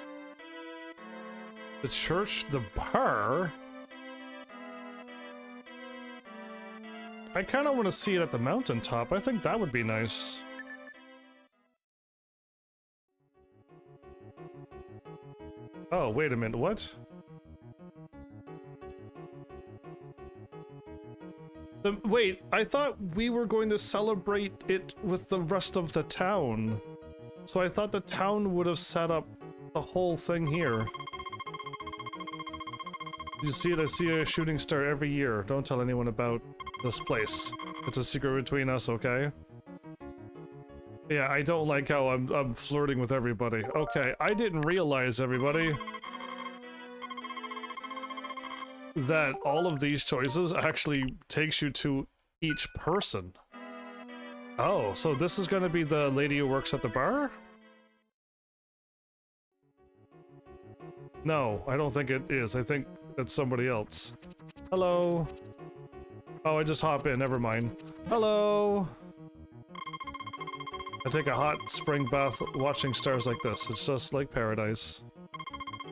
The church, the bar? I kind of want to see it at the mountaintop. I think that would be nice. Oh, wait a minute, what? Wait, I thought we were going to celebrate it with the rest of the town. So I thought the town would have set up the whole thing here. You see it? I see a shooting star every year. Don't tell anyone about this place. It's a secret between us, okay? Yeah, I don't like how I'm flirting with everybody. Okay, I didn't realize, everybody, that all of these choices actually takes you to each person. Oh, so this is gonna be the lady who works at the bar? No, I don't think it is. I think it's somebody else. Hello. Oh, I just hop in, never mind. Hello. I take a hot spring bath watching stars like this. It's just like paradise.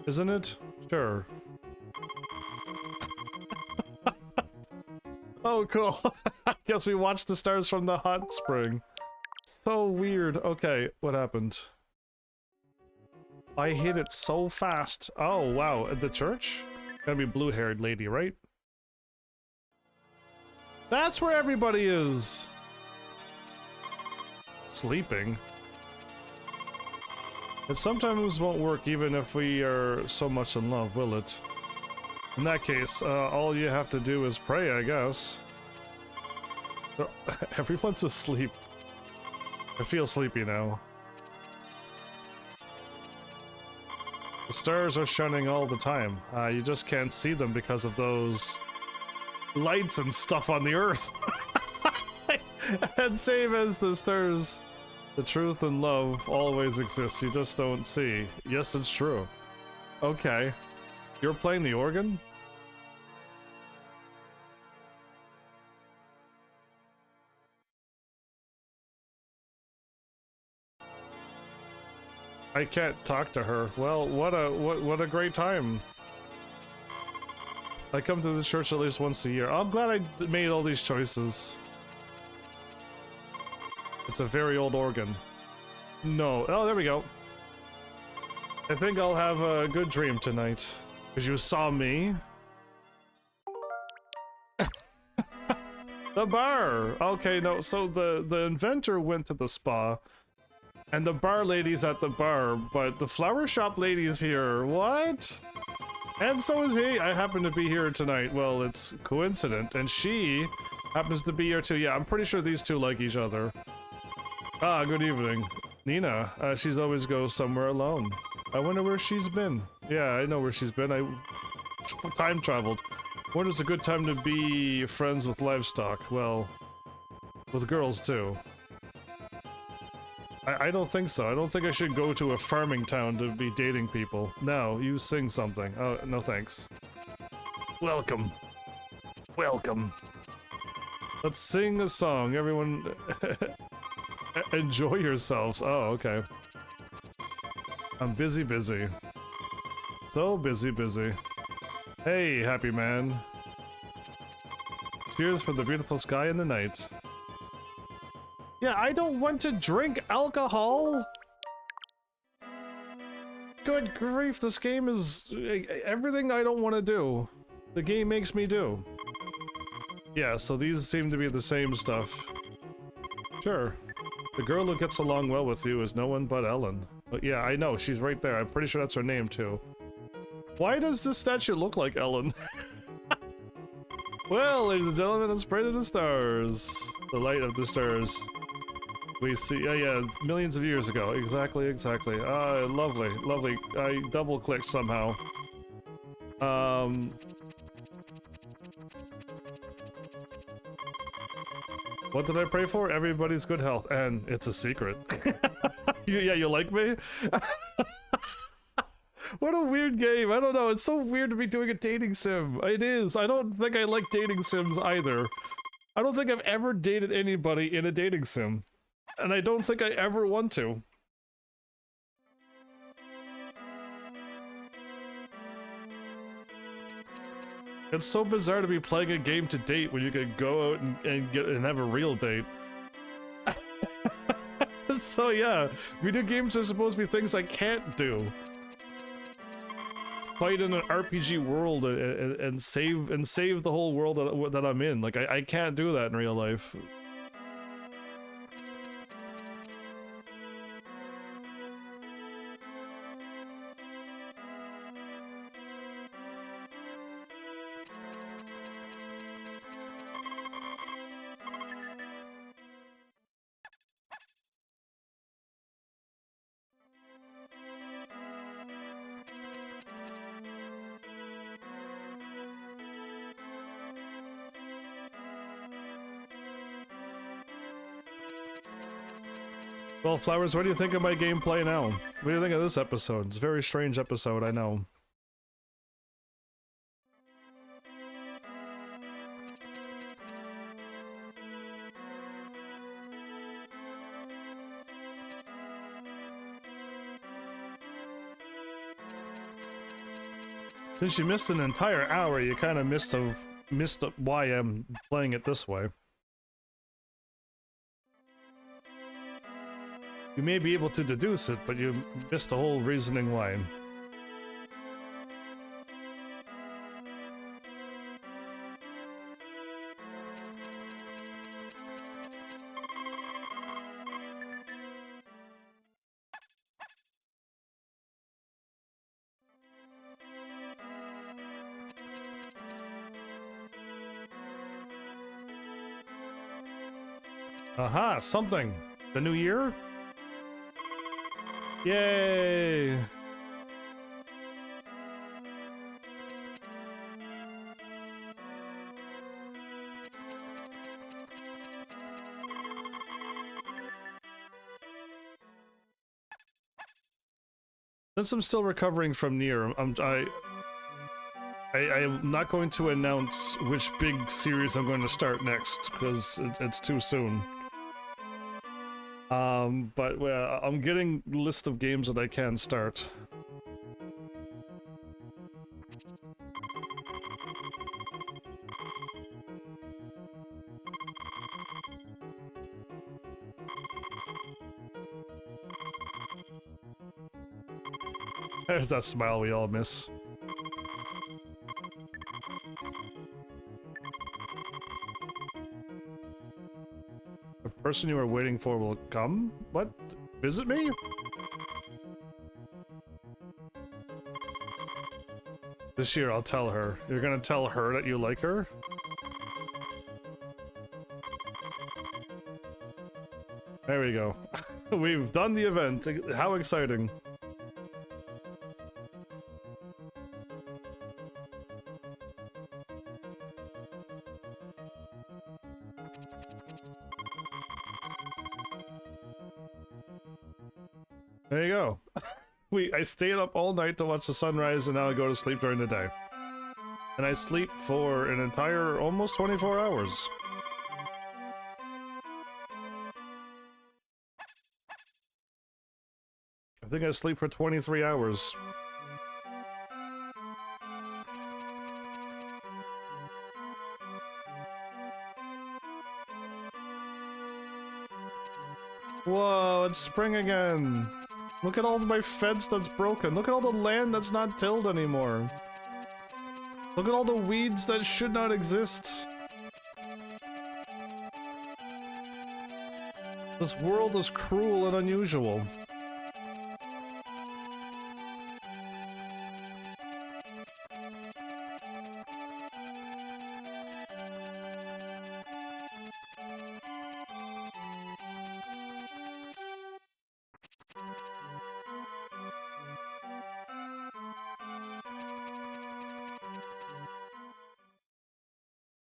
Isn't it? Sure. Oh, cool. I guess we watched the stars from the hot spring. So weird. Okay, what happened? I hit it so fast. Oh, wow. At the church? Gotta be blue-haired lady, right? That's where everybody is! Sleeping? It sometimes won't work even if we are so much in love, will it? In that case, all you have to do is pray, I guess. Everyone's asleep. I feel sleepy now. The stars are shining all the time. You just can't see them because of those lights and stuff on the earth. And same as the stars, the truth and love always exists. You just don't see. Yes, it's true. Okay. You're playing the organ? I can't talk to her. Well, what a great time. I come to the church at least once a year. I'm glad I made all these choices. It's a very old organ. No. Oh, there we go. I think I'll have a good dream tonight. Because you saw me. The bar! Okay, no, so the inventor went to the spa. And the bar lady's at the bar, but the flower shop lady's here. What? And so is he. I happen to be here tonight. Well, it's coincident. And she happens to be here too. Yeah, I'm pretty sure these two like each other. Ah, good evening. Nina, she's always goes somewhere alone. I wonder where she's been. Yeah, I know where she's been. I time traveled. When is a good time to be friends with livestock? Well, with girls too. I don't think so. I don't think I should go to a farming town to be dating people. No, you sing something. Oh, no thanks. Welcome. Welcome. Let's sing a song. Everyone enjoy yourselves. Oh, okay. I'm busy. So busy. Hey, happy man. Cheers for the beautiful sky in the night. Yeah, I don't want to drink alcohol! Good grief, this game is everything I don't want to do. The game makes me do. Yeah, so these seem to be the same stuff. Sure. The girl who gets along well with you is no one but Ellen. But yeah, I know, she's right there. I'm pretty sure that's her name, too. Why does this statue look like Ellen? Well, ladies and gentlemen, let's pray to the stars. The light of the stars. We see, yeah, millions of years ago. Exactly. Lovely, lovely. I double-clicked somehow. What did I pray for? Everybody's good health, and it's a secret. Yeah, you like me? What a weird game. I don't know. It's so weird to be doing a dating sim. It is. I don't think I like dating sims either. I don't think I've ever dated anybody in a dating sim. And I don't think I ever want to. It's so bizarre to be playing a game to date when you can go out and have a real date. So yeah, video games are supposed to be things I can't do. Fight in an RPG world and save the whole world that I'm in. Like I can't do that in real life. Well, Flowers, what do you think of my gameplay now? What do you think of this episode? It's a very strange episode, I know. Since you missed an entire hour, you kind of missed why I'm playing it this way. You may be able to deduce it, but you missed the whole reasoning why. Aha, something! The new year? Yay! Since I'm still recovering from Nier, I'm not going to announce which big series I'm going to start next, because it's too soon. But I'm getting a list of games that I can start. There's that smile we all miss. The person you are waiting for will come? What? Visit me? This year I'll tell her. You're gonna tell her that you like her? There we go. We've done the event. How exciting. There you go. I stayed up all night to watch the sunrise, and now I go to sleep during the day. And I sleep for an entire almost 24 hours. I think I sleep for 23 hours. Whoa, it's spring again. Look at all my fence that's broken. Look at all the land that's not tilled anymore. Look at all the weeds that should not exist. This world is cruel and unusual.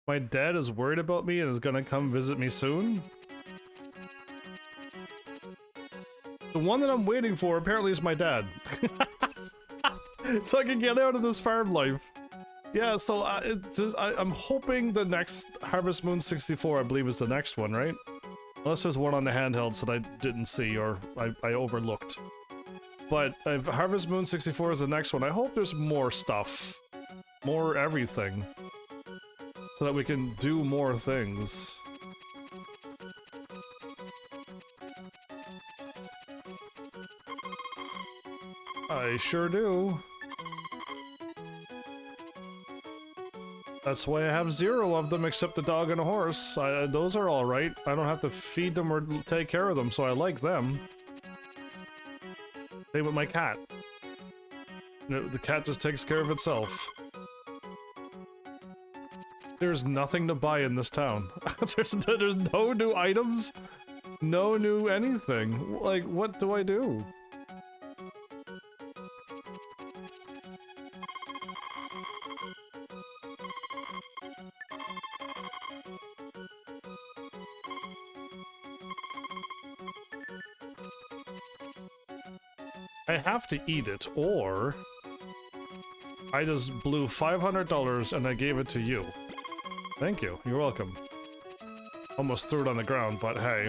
My dad is worried about me and is gonna come visit me soon? The one that I'm waiting for apparently is my dad. So I can get out of this farm life. Yeah, so I'm hoping the next Harvest Moon 64, I believe, is the next one, right? Unless there's one on the handhelds that I didn't see or I overlooked. But if Harvest Moon 64 is the next one, I hope there's more stuff. More everything. So that we can do more things. I sure do. That's why I have 0 of them except the dog and a horse. Those are alright. I don't have to feed them or take care of them, so I like them. Same with my cat. The cat just takes care of itself. There's nothing to buy in this town. there's no new items, no new anything. Like, what do I do? I have to eat it, or I just blew $500 and I gave it to you. Thank you. You're welcome. Almost threw it on the ground, but hey.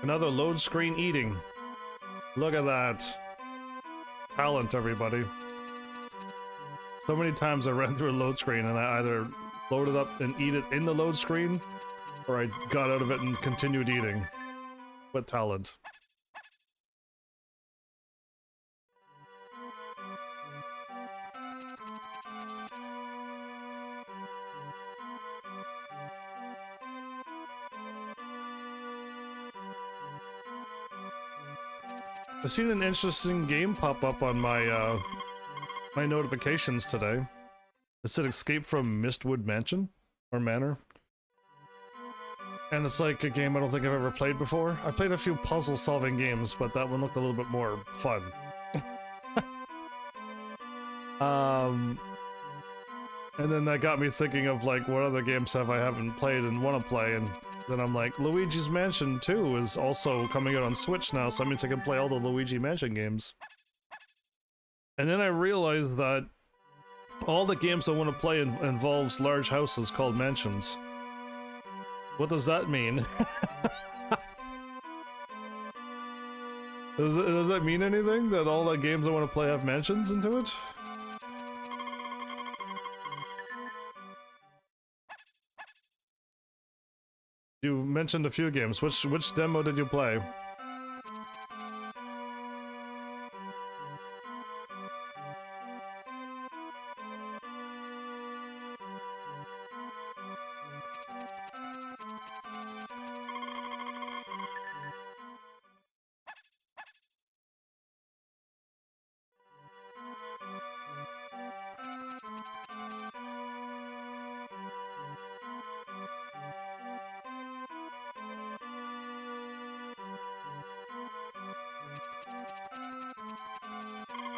Another load screen eating. Look at that. Talent, everybody. So many times I ran through a load screen and I either loaded up and eat it in the load screen, or I got out of it and continued eating. What talent. I've seen an interesting game pop up on my my notifications today. It said Escape from Mistwood Mansion or Manor. And it's like a game I don't think I've ever played before. I played a few puzzle solving games, but that one looked a little bit more fun. And then that got me thinking of like what other games I haven't played and want to play, and then I'm like, Luigi's Mansion 2 is also coming out on Switch now, so that means I can play all the Luigi Mansion games. And then I realized that all the games I want to play involves large houses called mansions. What does that mean? Does that mean anything? That all the games I want to play have mansions into it? You mentioned a few games. Which demo did you play?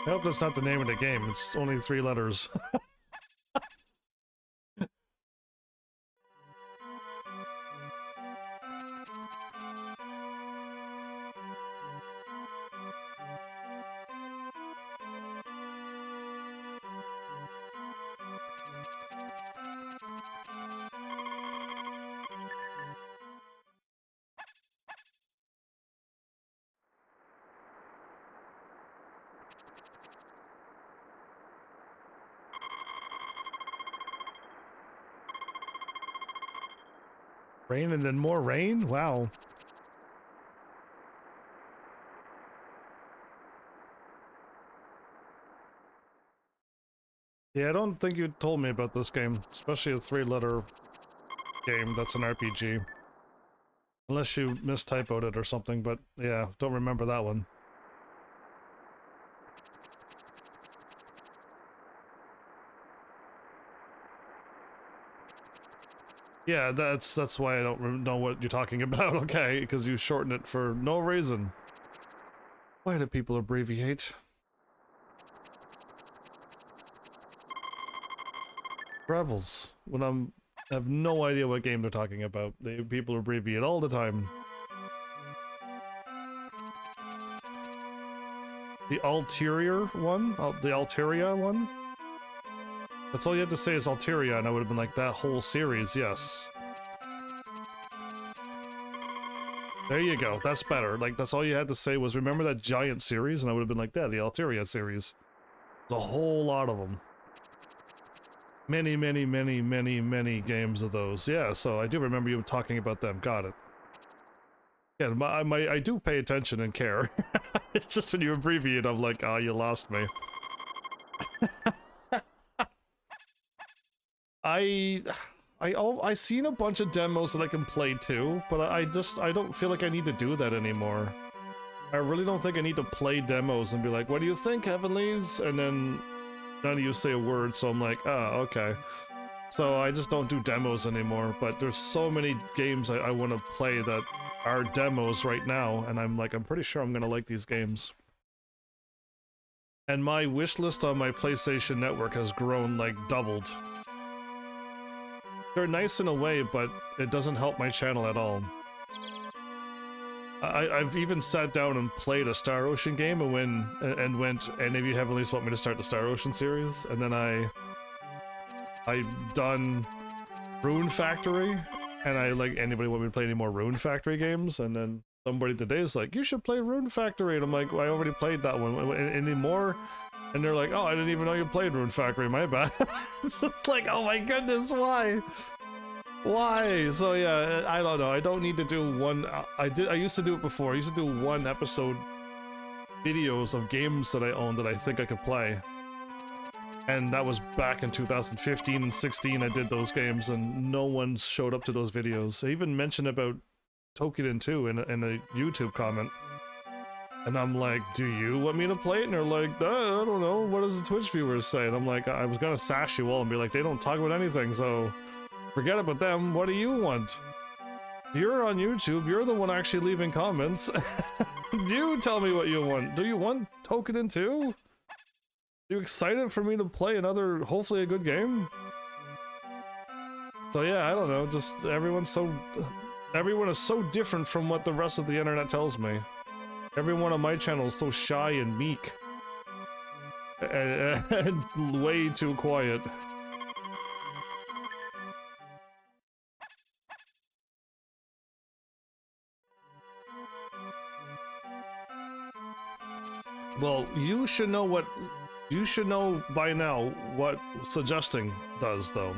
I hope that's not the name of the game. It's only 3 letters. Rain and then more rain? Wow. Yeah, I don't think you told me about this game, especially a 3-letter game that's an RPG. Unless you mistypoed it or something, but yeah, don't remember that one. Yeah, that's why I don't know what you're talking about, okay, because you shorten it for no reason. Why do people abbreviate? Rebels. When I have no idea what game they're talking about. People abbreviate all the time. The ulterior one? The Alteria one? That's all you had to say is Alteria, and I would have been like, that whole series, yes. There you go, that's better. Like, that's all you had to say was, remember that giant series? And I would have been like, yeah, the Alteria series. There's a whole lot of them. Many, many, many, many, many games of those. Yeah, so I do remember you talking about them. Got it. Yeah, I do pay attention and care. It's just when you abbreviate, I'm like, ah, oh, you lost me. I seen a bunch of demos that I can play too, but I don't feel like I need to do that anymore. I really don't think I need to play demos and be like, what do you think, Heavenlies? And then none of you say a word, so I'm like, oh, okay. So I just don't do demos anymore, but there's so many games I want to play that are demos right now, and I'm like, I'm pretty sure I'm gonna like these games. And my wish list on my PlayStation Network has grown, like, doubled. They're nice in a way, but it doesn't help my channel at all. I've even sat down and played a Star Ocean game and went, any of you Heavenlies want me to start the Star Ocean series? And then I done Rune Factory, and I like, anybody want me to play any more Rune Factory games? And then somebody today is like, you should play Rune Factory, and I'm like, well, I already played that one. Any more? And they're like, oh, I didn't even know you played Rune Factory, my bad. It's just like, oh my goodness, why? Why? So yeah, I don't know, I don't need to do one, I used to do it before, I used to do one episode videos of games that I own that I think I could play. And that was back in 2015 and 16 I did those games, and no one showed up to those videos. I even mentioned about Tokiden 2 in a YouTube comment. And I'm like, do you want me to play it? And they're like, I don't know, what does the Twitch viewers say? And I'm like, I was gonna sash you all and be like, they don't talk about anything, so forget about them, what do you want? You're on YouTube, you're the one actually leaving comments. You tell me what you want. Do you want Tokiden 2? You excited for me to play another, hopefully a good game? So yeah, I don't know, just everyone is so different from what the rest of the internet tells me. Everyone on my channel is so shy and meek. And way too quiet. Well, you should know by now what suggesting does, though.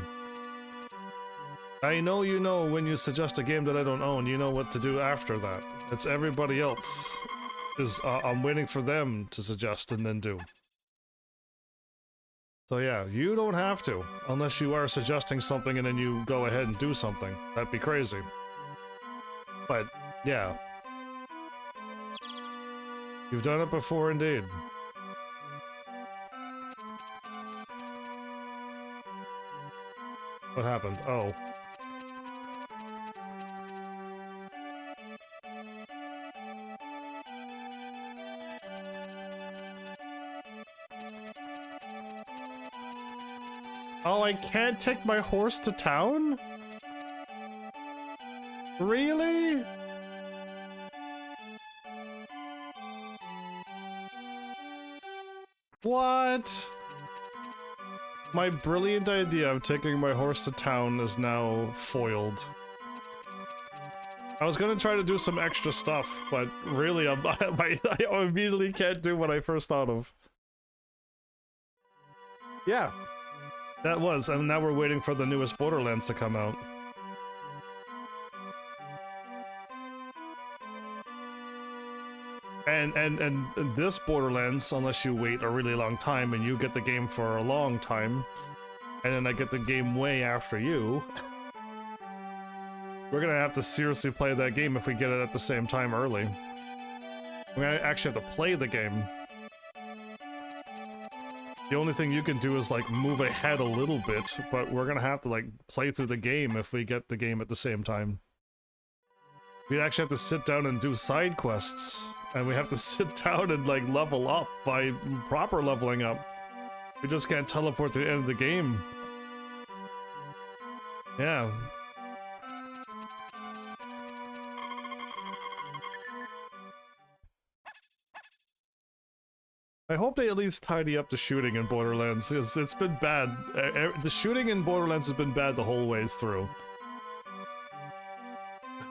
I know you know when you suggest a game that I don't own, you know what to do after that. It's everybody else. I'm waiting for them to suggest and then do. So yeah, you don't have to, unless you are suggesting something and then you go ahead and do something. That'd be crazy. But, yeah. You've done it before, indeed. What happened? Oh. Oh, I can't take my horse to town? Really? What? My brilliant idea of taking my horse to town is now foiled. I was gonna try to do some extra stuff, but really, I immediately can't do what I first thought of. Yeah. That was, and now we're waiting for the newest Borderlands to come out. And this Borderlands, unless you wait a really long time and you get the game for a long time, and then I get the game way after you, we're gonna have to seriously play that game if we get it at the same time early. We're gonna actually have to play the game. The only thing you can do is like move ahead a little bit, but we're gonna have to like play through the game if we get the game at the same time. We'd actually have to sit down and do side quests, and we have to sit down and like level up by proper leveling up. We just can't teleport to the end of the game. Yeah. I hope they at least tidy up the shooting in Borderlands, because it's been bad. The shooting in Borderlands has been bad the whole ways through.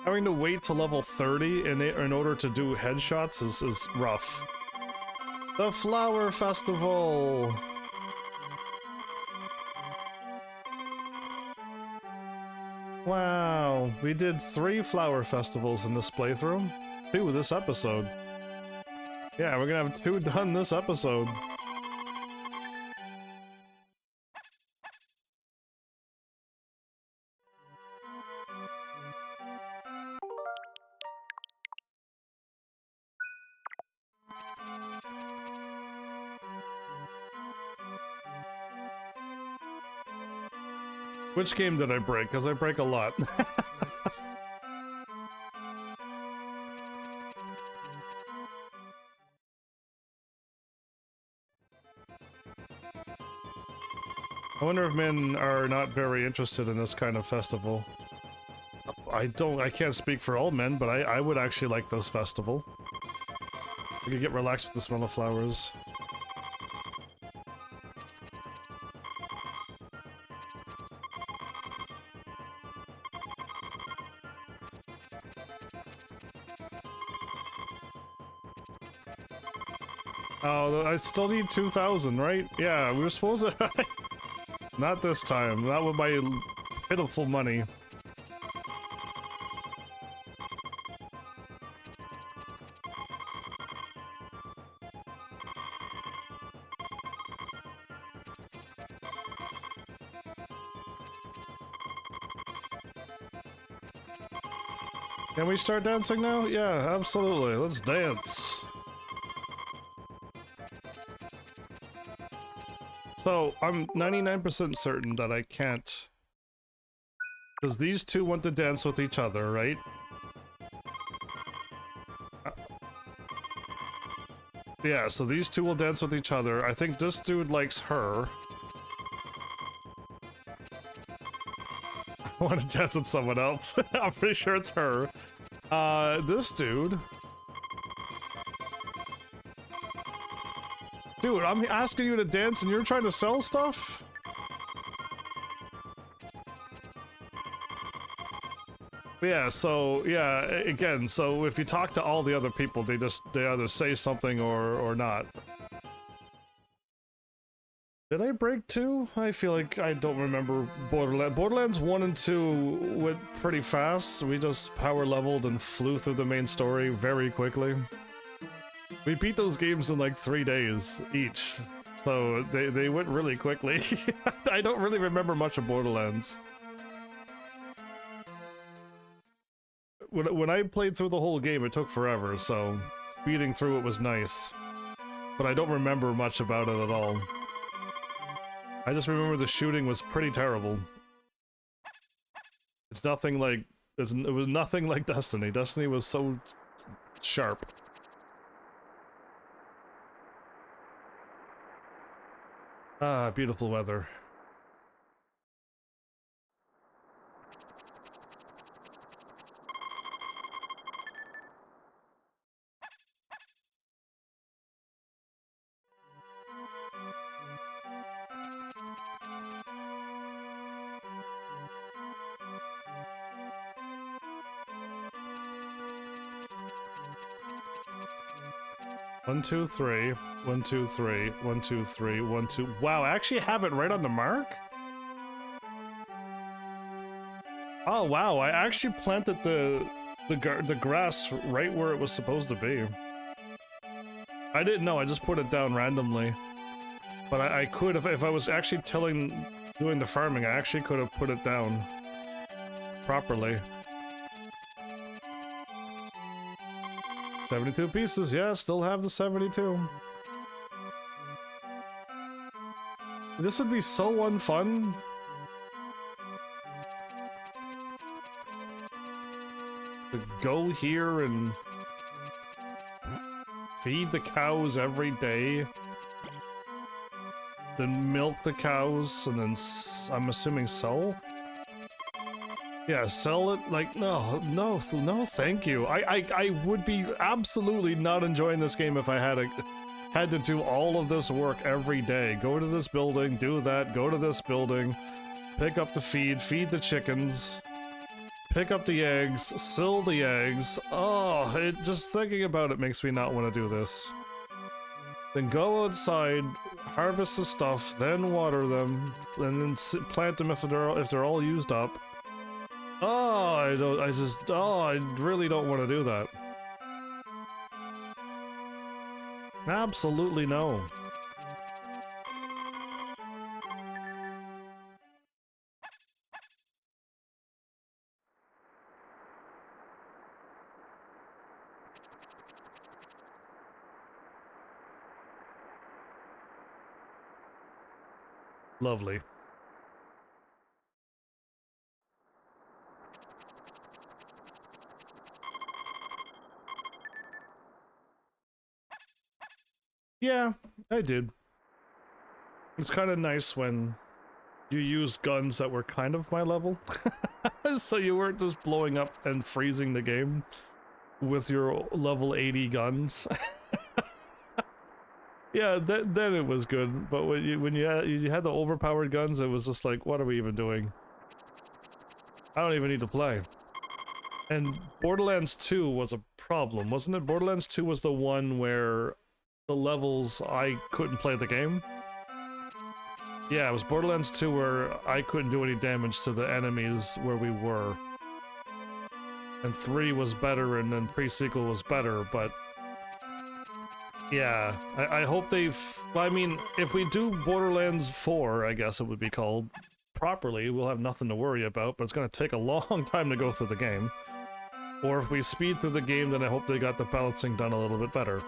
Having to wait to level 30 in order to do headshots is rough. The Flower Festival! Wow, we did 3 flower festivals in this playthrough. 2 this episode. Yeah, we're gonna have 2 done this episode. Which game did I break? Because I break a lot. I wonder if men are not very interested in this kind of festival. I can't speak for all men, but I would actually like this festival. We could get relaxed with the smell of flowers. Oh, I still need 2,000, right? Yeah, we were supposed to... Not this time, not with my pitiful money. Can we start dancing now? Yeah, absolutely. Let's dance. So, I'm 99% certain that I can't... Because these two want to dance with each other, right? Yeah, so these two will dance with each other. I think this dude likes her. I want to dance with someone else. I'm pretty sure it's her. This dude... Dude, I'm asking you to dance and you're trying to sell stuff? Yeah, so, yeah, again, so if you talk to all the other people, they either say something or not. Did I break 2? I feel like I don't remember Borderlands. Borderlands 1 and 2 went pretty fast. We just power leveled and flew through the main story very quickly. We beat those games in like 3 days each, so they went really quickly. I don't really remember much of Borderlands. When I played through the whole game, it took forever, so speeding through it was nice. But I don't remember much about it at all. I just remember the shooting was pretty terrible. It's nothing like... It was nothing like Destiny. Destiny was so sharp. Ah, beautiful weather. One, two, three. 1, 2, 3. 1, 2, 3. 1, 2. Wow, I actually have it right on the mark? Oh wow, I actually planted the grass right where it was supposed to be. I didn't know, I just put it down randomly. But I could, if I was actually doing the farming, I actually could have put it down properly. 72 pieces, yeah, still have the 72. This would be so unfun. To go here and feed the cows every day. Then milk the cows and then I'm assuming sell? Yeah, sell it, like, no, thank you. I would be absolutely not enjoying this game if I had to do all of this work every day. Go to this building, do that, go to this building, pick up the feed the chickens, pick up the eggs, sell the eggs. Oh, just thinking about it makes me not want to do this. Then go outside, harvest the stuff, then water them, and then plant them if they're all used up. Oh, I really don't want to do that. Absolutely no. Lovely. Yeah, I did. It's kind of nice when you use guns that were kind of my level. So you weren't just blowing up and freezing the game with your level 80 guns. Yeah, then it was good, but when you had the overpowered guns, it was just like, what are we even doing? I don't even need to play. And Borderlands 2 was a problem, wasn't it? Borderlands 2 was the one where the levels I couldn't play the game. Yeah, it was Borderlands 2 where I couldn't do any damage to the enemies where we were. And 3 was better, and then pre-sequel was better, but yeah, I hope I mean, if we do Borderlands 4, I guess it would be called, properly, we'll have nothing to worry about, but it's gonna take a long time to go through the game. Or if we speed through the game, then I hope they got the balancing done a little bit better.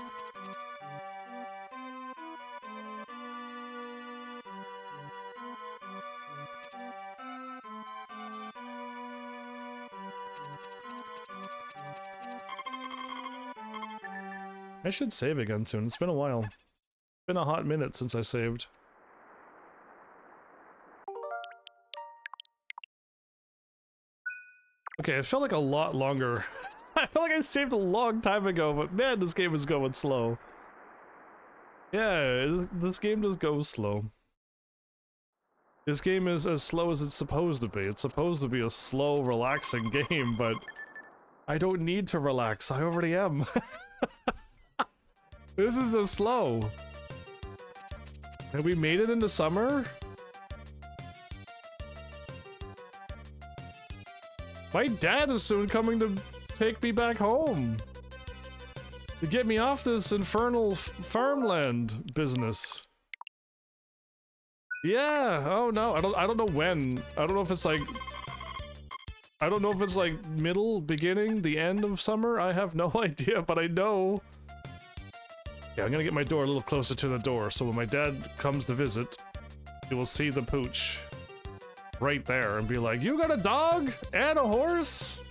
I should save again soon. It's been a while. It's been a hot minute since I saved. Okay, it felt like a lot longer. I felt like I saved a long time ago, but man, this game is going slow. Yeah, this game just goes slow. This game is as slow as it's supposed to be. It's supposed to be a slow, relaxing game, but I don't need to relax. I already am. This is just slow. Have we made it into summer? My dad is soon coming to take me back home. To get me off this infernal farmland business. Yeah, oh no, I don't know when. I don't know if it's like middle, beginning, the end of summer. I have no idea, but I know. Yeah, I'm gonna get my door a little closer to the door, so when my dad comes to visit, he will see the pooch right there and be like, "You got a dog and a horse?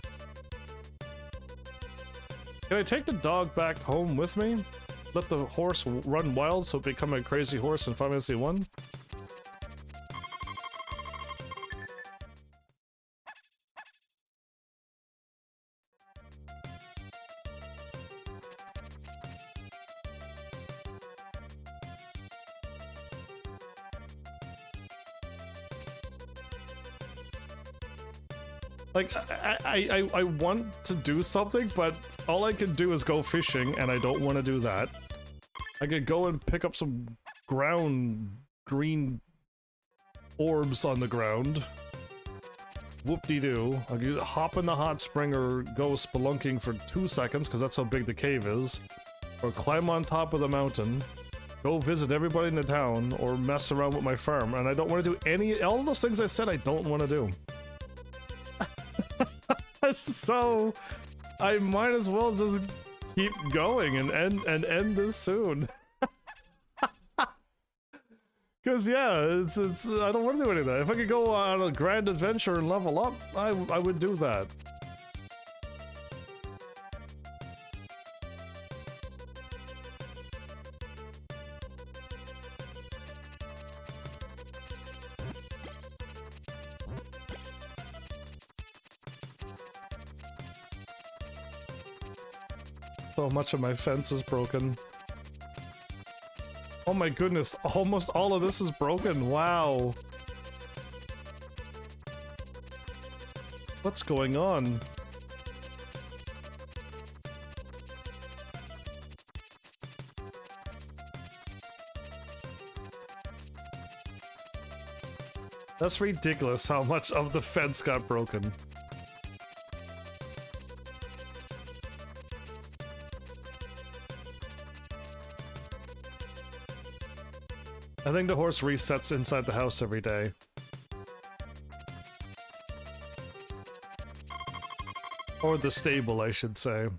Can I take the dog back home with me? Let the horse run wild so it become a crazy horse in Final Fantasy 1? Like, I want to do something, but all I can do is go fishing, and I don't want to do that. I could go and pick up some green orbs on the ground. Whoop-de-doo. I could hop in the hot spring or go spelunking for 2 seconds, because that's how big the cave is. or climb on top of the mountain, go visit everybody in the town, or mess around with my farm. And I don't want to do all those things I said I don't want to do. So I might as well just keep going and end this soon. Cause yeah, it's I don't want to do any of that. If I could go on a grand adventure and level up, I would do that. So much of my fence is broken. Oh my goodness, almost all of this is broken. Wow. What's going on? That's ridiculous how much of the fence got broken. I think the horse resets inside the house every day. Or the stable, I should say.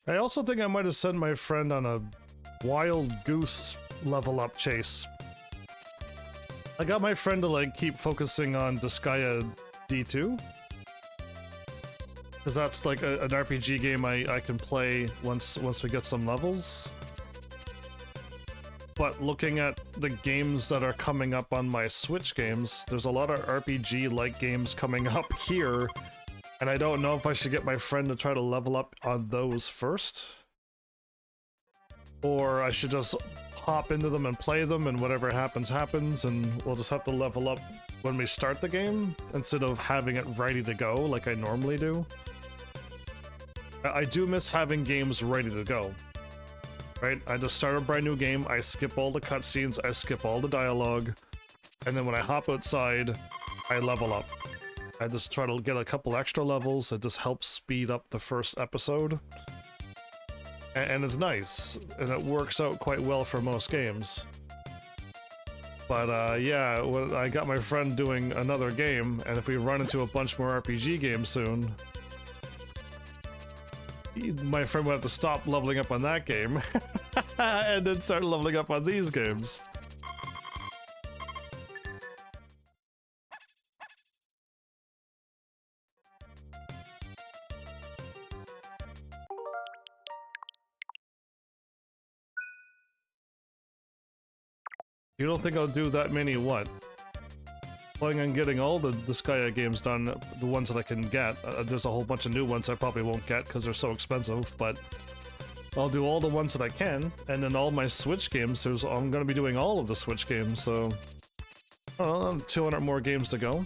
I also think I might have sent my friend on a wild goose level up chase. I got my friend to like keep focusing on Disgaea D2. Because that's like an RPG game I can play once we get some levels. But looking at the games that are coming up on my Switch games, there's a lot of RPG-like games coming up here. And I don't know if I should get my friend to try to level up on those first. Or I should just hop into them and play them, and whatever happens, happens, and we'll just have to level up when we start the game, instead of having it ready to go like I normally do. I do miss having games ready to go. Right? I just start a brand new game, I skip all the cutscenes, I skip all the dialogue, and then when I hop outside, I level up. I just try to get a couple extra levels. It just helps speed up the first episode. And it's nice, and it works out quite well for most games. But yeah, I got my friend doing another game, and if we run into a bunch more RPG games soon, my friend will have to stop leveling up on that game, and then start leveling up on these games. You don't think I'll do that many what? Planning on getting all the Disgaea games done, the ones that I can get. There's a whole bunch of new ones I probably won't get because they're so expensive, but I'll do all the ones that I can, and then all my Switch games, I'm gonna be doing all of the Switch games, so I don't know, 200 more games to go.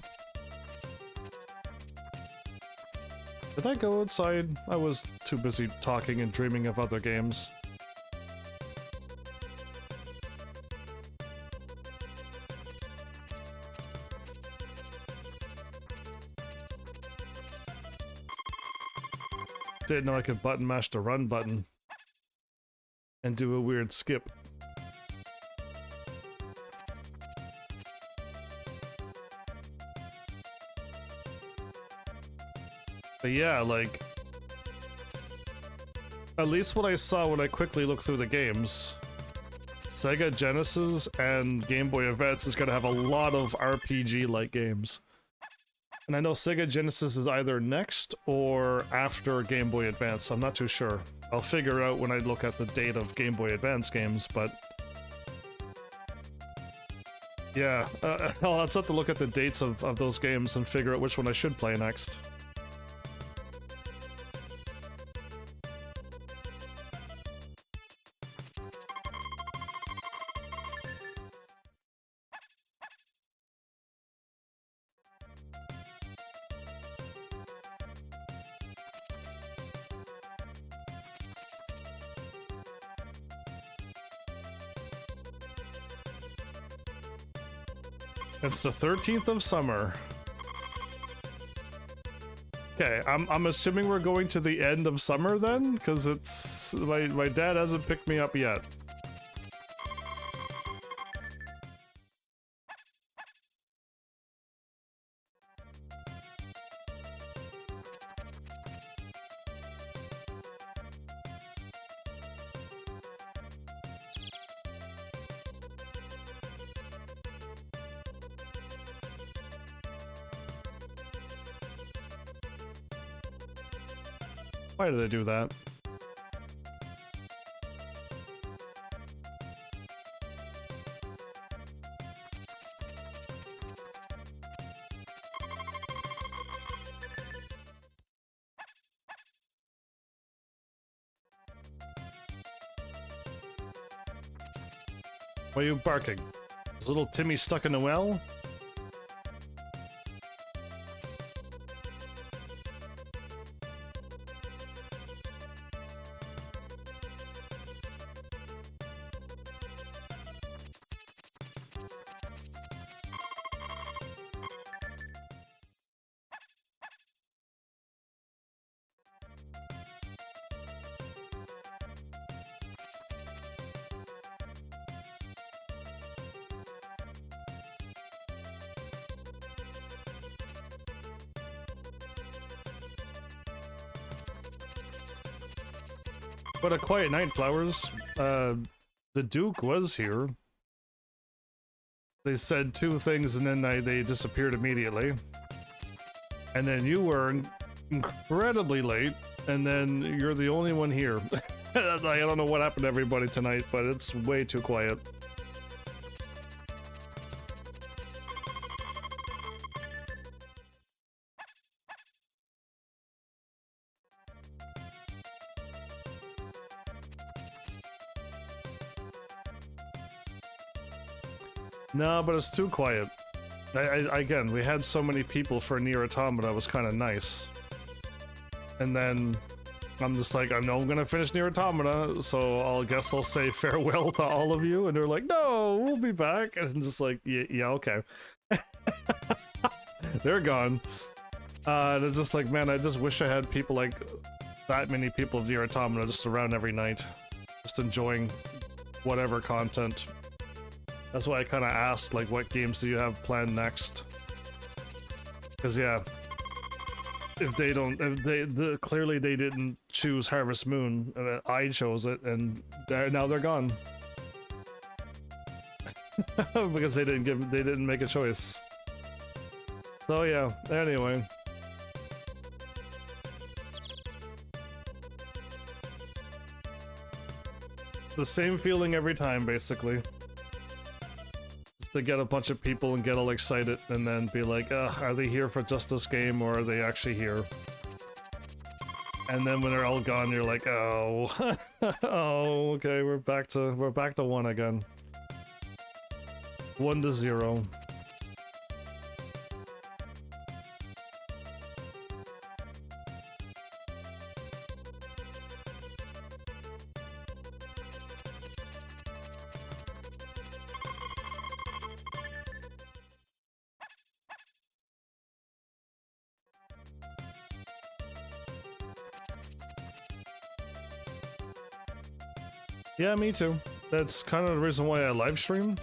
Did I go outside? I was too busy talking and dreaming of other games. Didn't know I could button mash the run button and do a weird skip. But yeah, like, at least what I saw when I quickly looked through the games, Sega Genesis and Game Boy Advance is gonna have a lot of RPG-like games. And I know Sega Genesis is either next or after Game Boy Advance, I'm not too sure. I'll figure out when I look at the date of Game Boy Advance games, but yeah, I'll just have to look at the dates of those games and figure out which one I should play next. It's the 13th of summer. Okay, I'm assuming we're going to the end of summer then, because it's my dad hasn't picked me up yet. Why did I do that? Why are you barking? Is little Timmy stuck in the well? But a quiet night, Flowers. The Duke was here. They said two things and then they disappeared immediately. And then you were incredibly late, and then you're the only one here. I don't know what happened to everybody tonight, but it's way too quiet. No, but it's too quiet. Again, we had so many people for Nier Automata, it was kind of nice. And then I'm just like, I know I'm gonna finish Nier Automata, so I guess I'll say farewell to all of you. And they're like, no, we'll be back. And I'm just like, yeah, okay. They're gone. And it's just like, man, I just wish I had people like that many people of Nier Automata just around every night. Just enjoying whatever content. That's why I kind of asked, like, what games do you have planned next? Because, yeah, if they don't, clearly they didn't choose Harvest Moon, I chose it, and now they're gone. Because they didn't make a choice. So, yeah, anyway. It's the same feeling every time, basically. To get a bunch of people and get all excited and then be like, are they here for just this game or are they actually here? And then when they're all gone, you're like, oh, oh, okay, we're back to 1 again. 1-0. Yeah, me too. That's kind of the reason why I live stream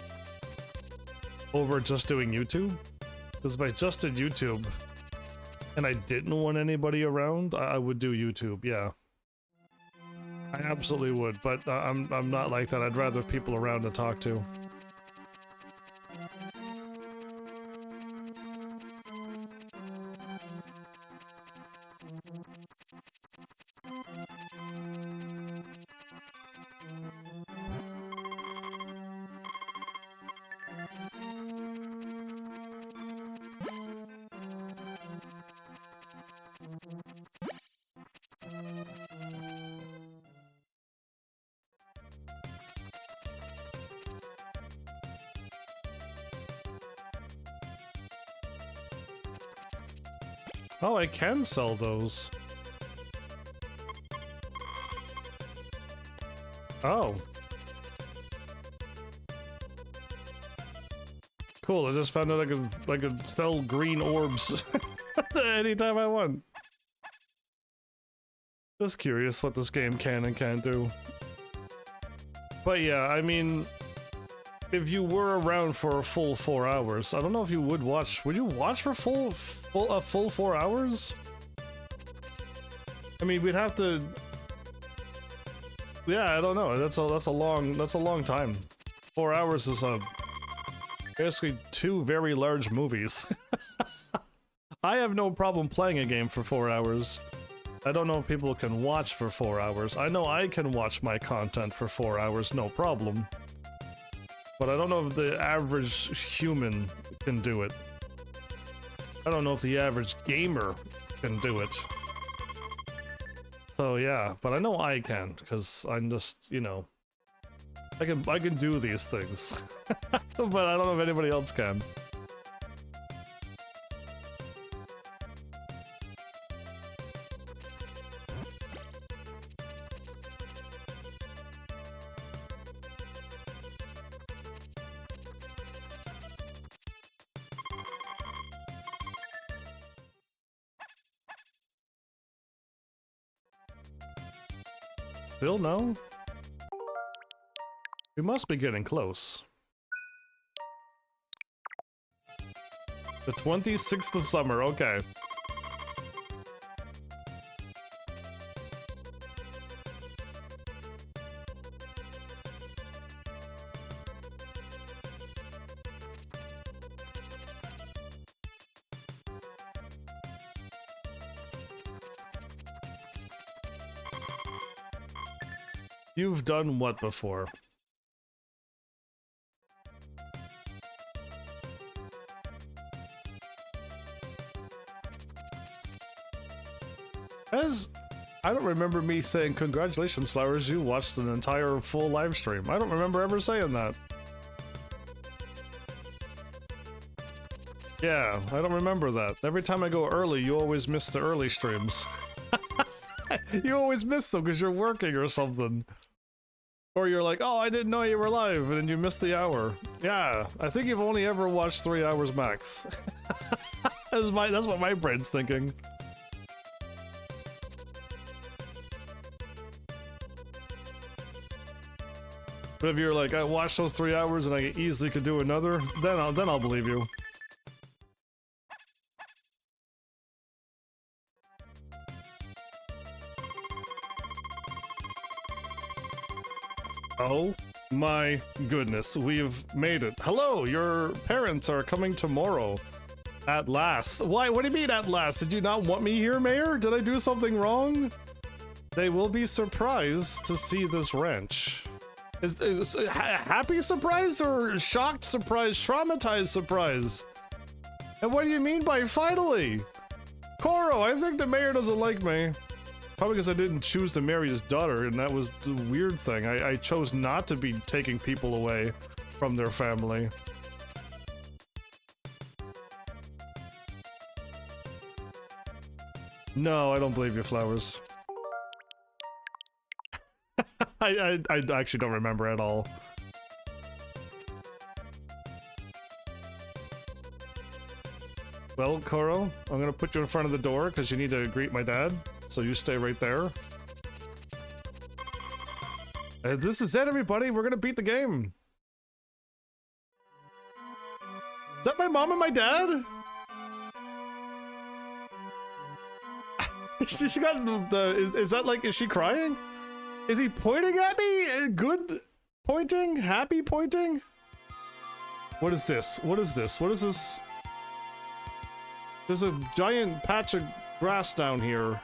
over just doing YouTube. Because if I just did YouTube and I didn't want anybody around, I would do YouTube, yeah. I absolutely would, but I'm not like that. I'd rather have people around to talk to. Oh, I can sell those. Oh. Cool, I just found out I could sell green orbs anytime I want. Just curious what this game can and can't do. But yeah, I mean, if you were around for a full 4 hours, I don't know if you would watch. Would you watch for a full 4 hours? I mean, we'd have to. Yeah, I don't know. That's a long time. 4 hours is basically 2 very large movies. I have no problem playing a game for 4 hours. I don't know if people can watch for 4 hours. I know I can watch my content for 4 hours, no problem. But I don't know if the average human can do it. I don't know if the average gamer can do it. So yeah, but I know I can, because I'm just, you know, I can do these things. But I don't know if anybody else can. Still no? We must be getting close. The 26th of summer, okay. You've done what before? I don't remember me saying, congratulations, Flowers, you watched an entire full live stream. I don't remember ever saying that. Yeah, I don't remember that. Every time I go early, you always miss the early streams. You always miss them because you're working or something. Or you're like, oh, I didn't know you were live, and then you missed the hour. Yeah, I think you've only ever watched 3 hours max. That's what my brain's thinking. But if you're like, I watched those 3 hours and I easily could do another, then I'll believe you. Oh my goodness, we've made it. Hello, your parents are coming tomorrow. At last. Why? What do you mean at last? Did you not want me here, Mayor? Did I do something wrong? They will be surprised to see this ranch. Is happy surprise or shocked surprise, traumatized surprise? And what do you mean by finally? Koro, I think the mayor doesn't like me. Probably because I didn't choose to marry his daughter, and that was the weird thing. I chose not to be taking people away from their family. No, I don't believe you, Flowers. I actually don't remember at all. Well, Koro, I'm gonna put you in front of the door because you need to greet my dad. So you stay right there. And this is it, everybody. We're gonna beat the game. Is that my mom and my dad? She got the. Is that like? Is she crying? Is he pointing at me? Good pointing? Happy pointing? What is this? What is this? What is this? There's a giant patch of grass down here.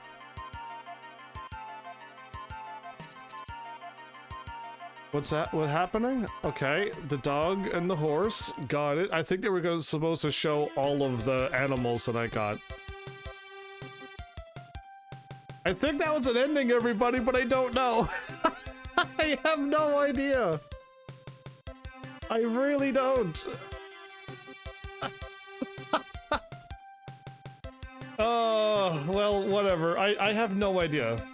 What's that? What's happening? Okay, the dog and the horse. Got it. I think they were supposed to show all of the animals that I got. I think that was an ending, everybody, but I don't know. I have no idea. I really don't. Oh, well, whatever. I have no idea.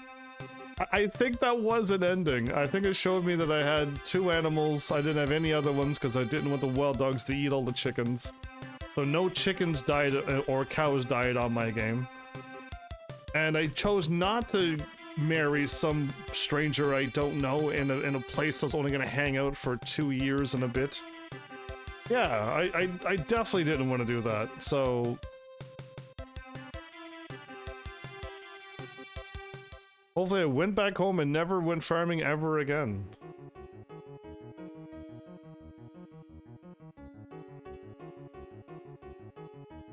I think that was an ending. I think it showed me that I had 2 animals. I didn't have any other ones because I didn't want the wild dogs to eat all the chickens. So no chickens died or cows died on my game. And I chose not to marry some stranger I don't know in a place I was only going to hang out for 2 years and a bit. Yeah, I definitely didn't want to do that, so... Hopefully I went back home and never went farming ever again.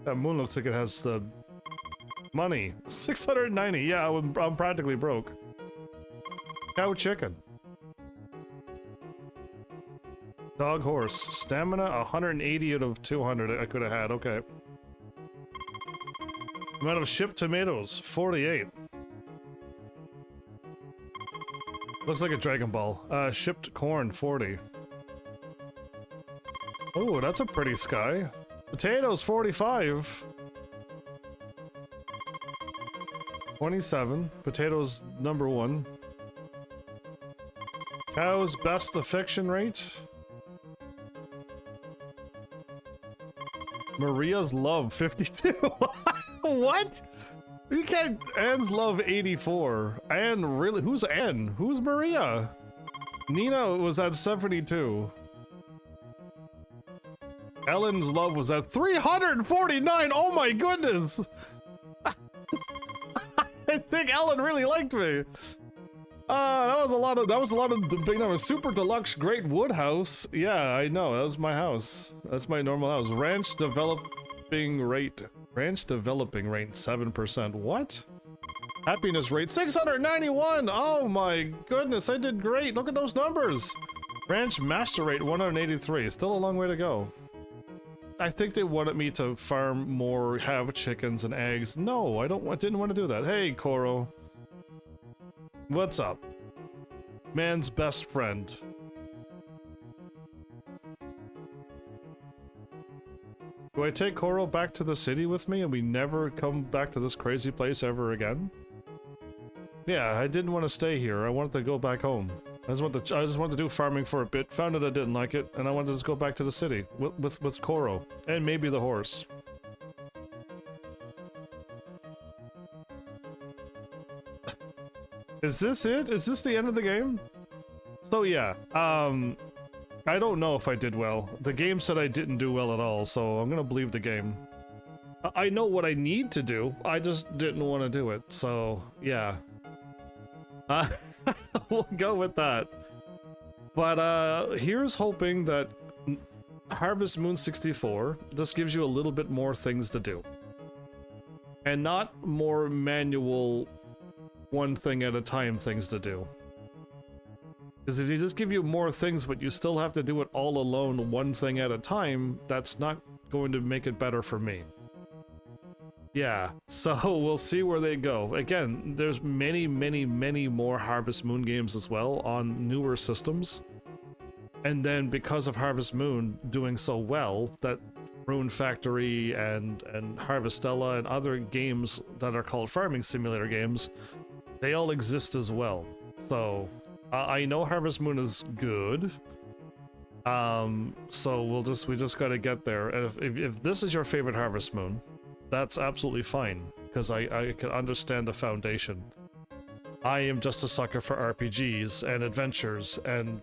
That moon looks like it has the money. 690, yeah, I'm practically broke. Cow chicken. Dog horse. Stamina 180 out of 200 I could have had, okay. Amount of shipped tomatoes, 48. Looks like a Dragon Ball. Shipped corn, 40. Oh, that's a pretty sky. Potatoes, 45. 27. Potatoes, number 1. Cows, best affection rate. Maria's love, 52. What? You can't. Anne's love, 84. Anne, really? Who's Anne? Who's Maria? Nina was at 72. Ellen's love was at 349. Oh my goodness! I think Ellen really liked me. That was a lot of the big numbers. Super deluxe great wood house. Yeah, I know. That was my house. That's my normal house. Ranch developing rate. Ranch developing rate 7%. What? Happiness rate 691. Oh my goodness, I did great. Look at those numbers. Ranch master rate 183. Still a long way to go. I think they wanted me to farm more, have chickens and eggs. No, I didn't want to do that. Hey, Koro. What's up? Man's best friend. Do I take Koro back to the city with me and we never come back to this crazy place ever again? Yeah, I didn't want to stay here. I wanted to go back home. I just wanted to do farming for a bit, found out I didn't like it, and I wanted to just go back to the city with Koro and maybe the horse. Is this it? Is this the end of the game? So yeah, I don't know if I did well. The game said I didn't do well at all, so I'm gonna believe the game. I know what I need to do, I just didn't want to do it, so yeah. We'll go with that. But here's hoping that Harvest Moon 64 just gives you a little bit more things to do. And not more manual, one thing at a time things to do. Because if you just give you more things but you still have to do it all alone, one thing at a time, that's not going to make it better for me. Yeah, so we'll see where they go. Again, there's many more Harvest Moon games as well on newer systems. And then because of Harvest Moon doing so well, that Rune Factory and Harvestella and other games that are called farming simulator games, they all exist as well. So I know Harvest Moon is good. So we just gotta get there. And if this is your favorite Harvest Moon, that's absolutely fine, because I can understand the foundation. I am just a sucker for RPGs and adventures, and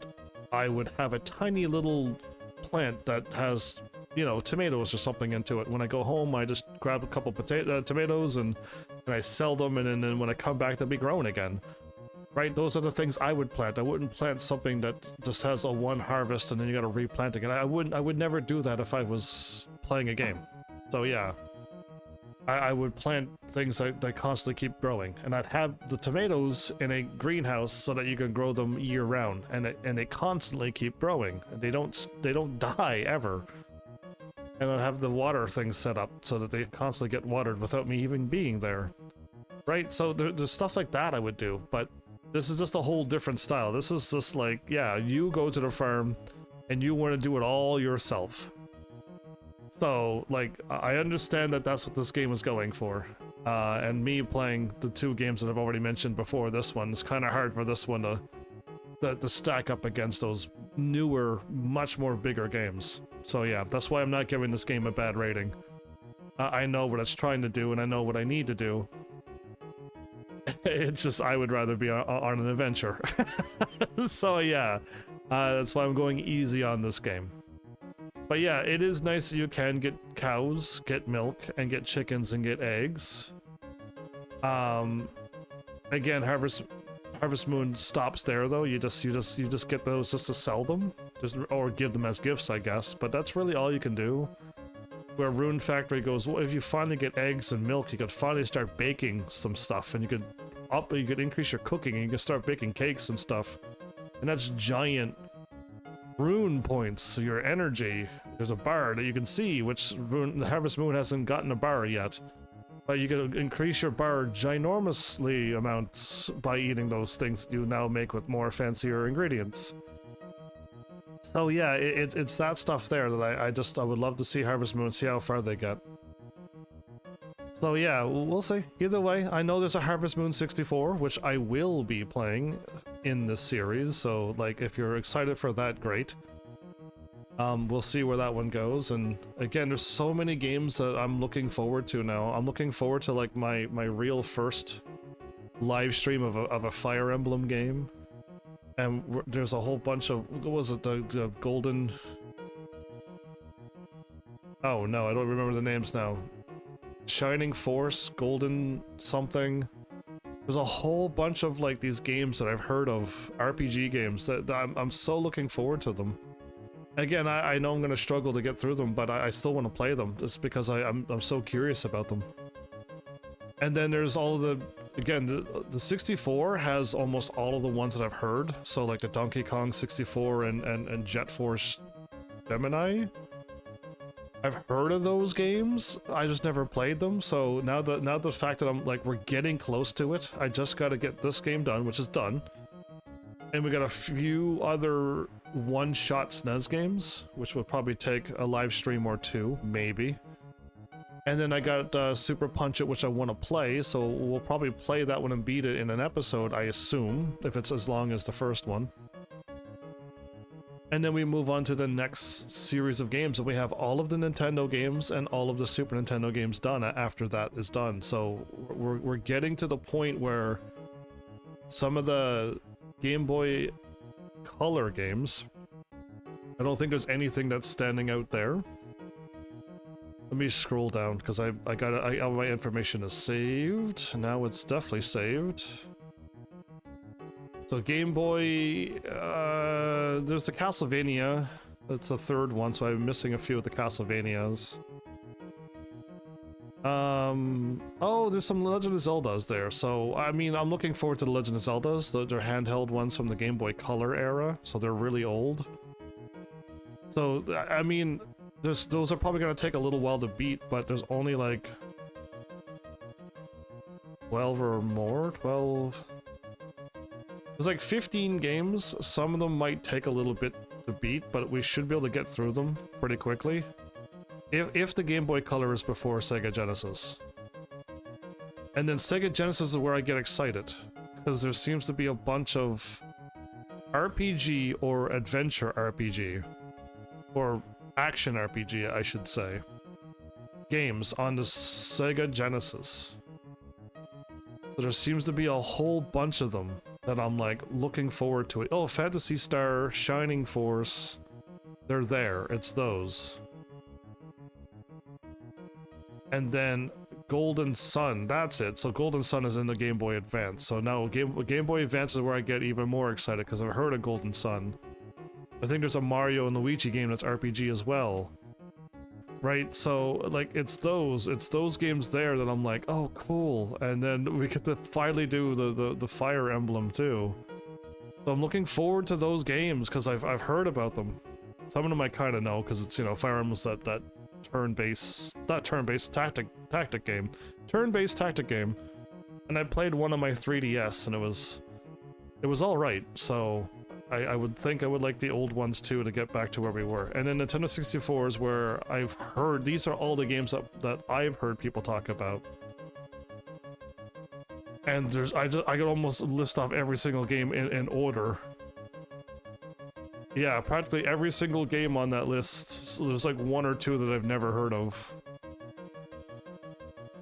I would have a tiny little plant that has, you know, tomatoes or something into it. When I go home, I just grab a couple tomatoes and I sell them, and then when I come back, they'll be growing again. Right? Those are the things I would plant. I wouldn't plant something that just has a one harvest and then you gotta replant again. I would never do that if I was playing a game. So yeah. I would plant things that constantly keep growing, and I'd have the tomatoes in a greenhouse so that you can grow them year round, and they constantly keep growing. They don't die ever. And I'd have the water things set up so that they constantly get watered without me even being there. Right? So there's stuff like that I would do, but this is just a whole different style. This is just like, yeah, you go to the farm and you want to do it all yourself. So, like, I understand that that's what this game is going for. And me playing the two games that I've already mentioned before this one, it's kind of hard for this one to stack up against those newer, much more bigger games. So yeah, that's why I'm not giving this game a bad rating. I know what it's trying to do, and I know what I need to do. It's just I would rather be on an adventure. So yeah, that's why I'm going easy on this game. But yeah, it is nice that you can get cows, get milk, and get chickens and get eggs. Again, Harvest Moon stops there though. You just get those just to sell them, or give them as gifts, I guess. But that's really all you can do. Where Rune Factory goes, well, if you finally get eggs and milk, you could finally start baking some stuff, and you could increase your cooking, and you can start baking cakes and stuff. And that's giant rune points, so your energy. There's a bar that you can see, which Harvest Moon hasn't gotten a bar yet. But you can increase your bar ginormously amounts by eating those things that you now make with more fancier ingredients. So yeah, it's that stuff there that I would love to see Harvest Moon, see how far they get. So yeah, we'll see. Either way, I know there's a Harvest Moon 64, which I will be playing in this series, so like if you're excited for that, great. We'll see where that one goes, and again, there's so many games that I'm looking forward to now. I'm looking forward to like my real first live stream of a Fire Emblem game. And there's a whole bunch of, what was it, the golden... Oh no, I don't remember the names now. Shining Force, Golden something. There's a whole bunch of like these games that I've heard of, RPG games, that I'm so looking forward to them. Again, I know I'm going to struggle to get through them, but I still want to play them, just because I'm so curious about them. And then there's all of the, again, the 64 has almost all of the ones that I've heard. So like the Donkey Kong 64 and Jet Force Gemini. I've heard of those games, I just never played them. So now the fact that I'm like, we're getting close to it, I just got to get this game done, which is done. And we got a few other one-shot SNES games, which will probably take a live stream or two, maybe. And then I got Super Punch It, which I want to play, so we'll probably play that one and beat it in an episode, I assume, if it's as long as the first one. And then we move on to the next series of games, and we have all of the Nintendo games and all of the Super Nintendo games done after that is done. So we're getting to the point where some of the Game Boy Color games, I don't think there's anything that's standing out there. Let me scroll down, because all my information is saved. Now it's definitely saved. So Game Boy, there's the Castlevania. That's the third one, so I'm missing a few of the Castlevanias. Oh, there's some Legend of Zeldas there. So, I mean, I'm looking forward to the Legend of Zeldas. They're handheld ones from the Game Boy Color era, so they're really old. So, I mean, those are probably going to take a little while to beat, but there's only like 12 or more? 12? There's like 15 games. Some of them might take a little bit to beat, but we should be able to get through them pretty quickly. If the Game Boy Color is before Sega Genesis. And then Sega Genesis is where I get excited, because there seems to be a bunch of RPG or adventure RPG, or action RPG, I should say, games on the Sega Genesis. There seems to be a whole bunch of them that I'm like looking forward to it. Oh, Phantasy Star, Shining Force, they're there, it's those. And then Golden Sun, that's it. So Golden Sun is in the Game Boy Advance. So now Game Boy Advance is where I get even more excited, because I've heard of Golden Sun. I think there's a Mario and Luigi game that's RPG as well. Right? So, like, it's those games there that I'm like, oh, cool. And then we get to finally do the Fire Emblem, too. So I'm looking forward to those games, because I've heard about them. Some of them I kind of know, because it's, you know, Fire Emblem's that turn-based, not turn-based, tactic game. Turn-based tactic game. And I played one on my 3DS, and it was alright, so I would think I would like the old ones too to get back to where we were. And then Nintendo 64 is where I've heard, these are all the games that I've heard people talk about. And I could almost list off every single game in order. Yeah, practically every single game on that list. So there's like one or two that I've never heard of.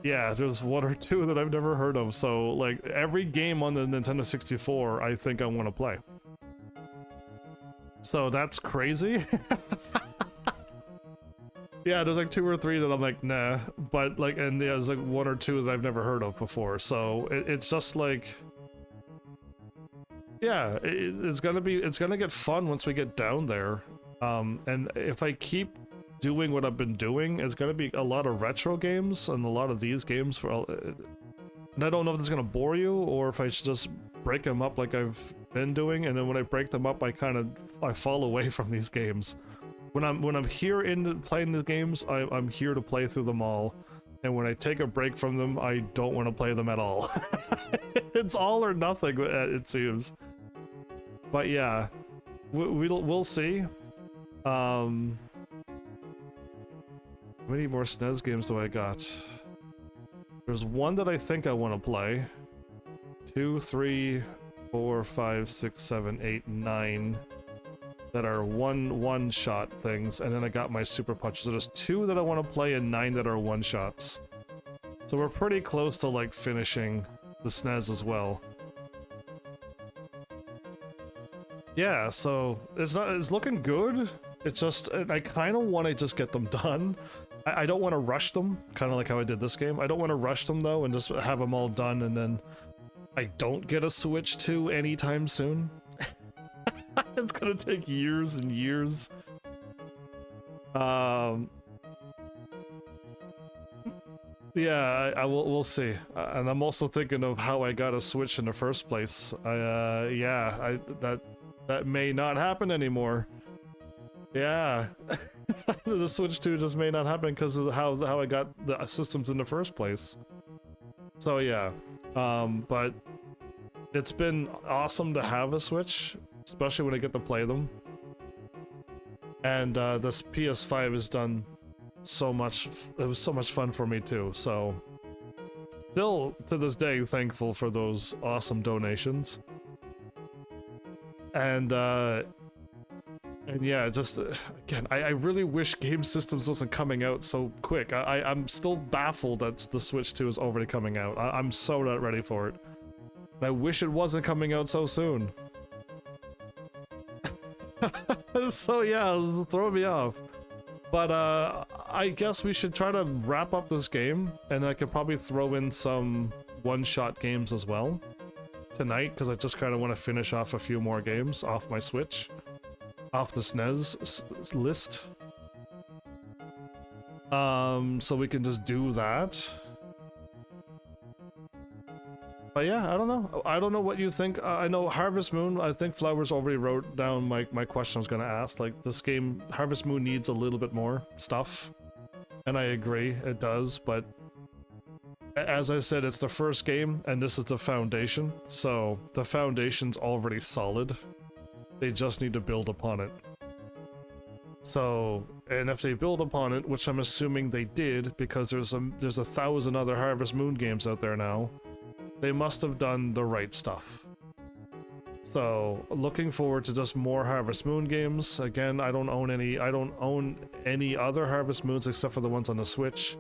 Yeah, there's one or two that I've never heard of. So like every game on the Nintendo 64, I think I want to play. So that's crazy. Yeah, there's like two or three that I'm like, nah. But like, and yeah, there's like one or two that I've never heard of before. So it's just like, yeah, it's gonna get fun once we get down there. And if I keep doing what I've been doing, it's gonna be a lot of retro games and a lot of these games for. And I don't know if it's gonna bore you or if I should just break them up like I've been doing. And then when I break them up, I fall away from these games. When I'm here in playing the games, I'm here to play through them all. And when I take a break from them, I don't want to play them at all. It's all or nothing, it seems. But yeah, we'll see. How many more SNES games do I got? There's one that I think I want to play. 2, 3, 4, 5, 6, 7, 8, 9 that are one-shot things, and then I got my Super Punch. So there's 2 that I want to play and 9 that are one-shots. So we're pretty close to like finishing the SNES as well. Yeah, so it's looking good. It's just I kind of want to just get them done. I don't want to rush them, kind of like how I did this game. I don't want to rush them though and just have them all done and then I don't get a Switch 2 anytime soon. It's gonna take years and years. Yeah, we'll see. And I'm also thinking of how I got a Switch in the first place. Yeah, that may not happen anymore. Yeah. The Switch 2 just may not happen because of how I got the systems in the first place. So yeah. But it's been awesome to have a Switch, especially when I get to play them. And this PS5 has done so much. It was so much fun for me too. So still to this day thankful for those awesome donations. And yeah, just again, I really wish Game Systems wasn't coming out so quick. I'm still baffled that the Switch 2 is already coming out. I'm so not ready for it. I wish it wasn't coming out so soon. So yeah, throw me off. But I guess we should try to wrap up this game, and I could probably throw in some one-shot games as well tonight, because I just kind of want to finish off a few more games off my Switch, off the SNES list. So we can just do that. But yeah, I don't know. I don't know what you think. I know Harvest Moon, I think Flowers already wrote down my question I was going to ask. Like, this game, Harvest Moon needs a little bit more stuff. And I agree, it does, but as I said, it's the first game, and this is the foundation. So, the foundation's already solid. They just need to build upon it. So, and if they build upon it, which I'm assuming they did, because there's 1,000 other Harvest Moon games out there now, they must have done the right stuff. So, looking forward to just more Harvest Moon games. Again, I don't own any other Harvest Moons except for the ones on the Switch.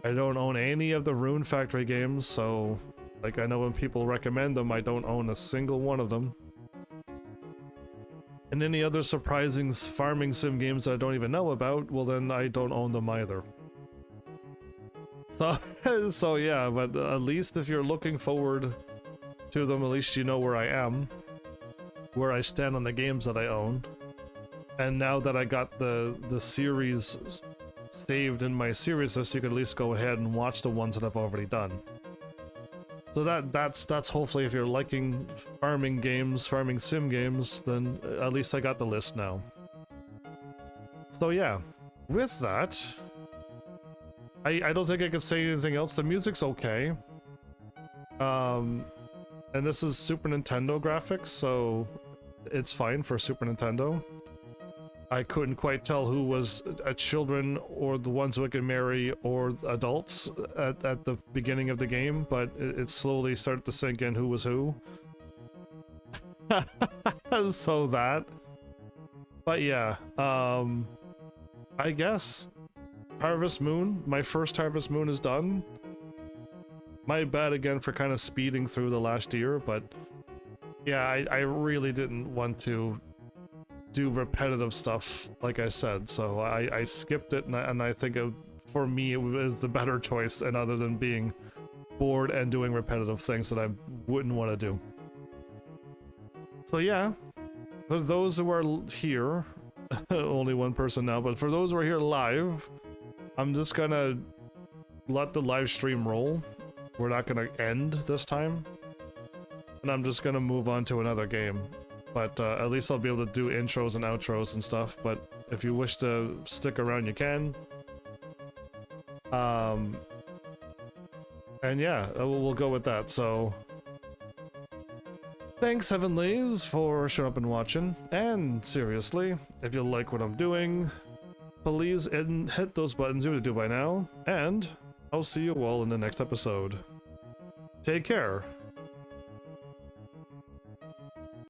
I don't own any of the Rune Factory games, so like I know when people recommend them, I don't own a single one of them. And any other surprising farming sim games that I don't even know about, well then I don't own them either. So yeah, but at least if you're looking forward to them, at least you know where I am, where I stand on the games that I own. And now that I got the series saved in my series list, you can at least go ahead and watch the ones that I've already done. So that's hopefully, if you're liking farming games, farming sim games, then at least I got the list now. So yeah, with that, I don't think I could say anything else. The music's okay. And this is Super Nintendo graphics, so it's fine for Super Nintendo. I couldn't quite tell who was children or the ones who I could marry or adults at the beginning of the game, but it slowly started to sink in who was who. So that. But yeah, I guess Harvest Moon, my first Harvest Moon is done. My bad again for kind of speeding through the last year, but yeah, I really didn't want to do repetitive stuff, like I said, so I skipped it, and I think for me it was the better choice, and other than being bored and doing repetitive things that I wouldn't want to do. So yeah, for those who are here, only one person now, but for those who are here live, I'm just gonna let the live stream roll. We're not gonna end this time, and I'm just gonna move on to another game. But at least I'll be able to do intros and outros and stuff, but if you wish to stick around, you can. And yeah, we'll go with that, so... Thanks, Heavenlies, for showing up and watching, and seriously, if you like what I'm doing, please hit those buttons you would do by now, and I'll see you all in the next episode. Take care.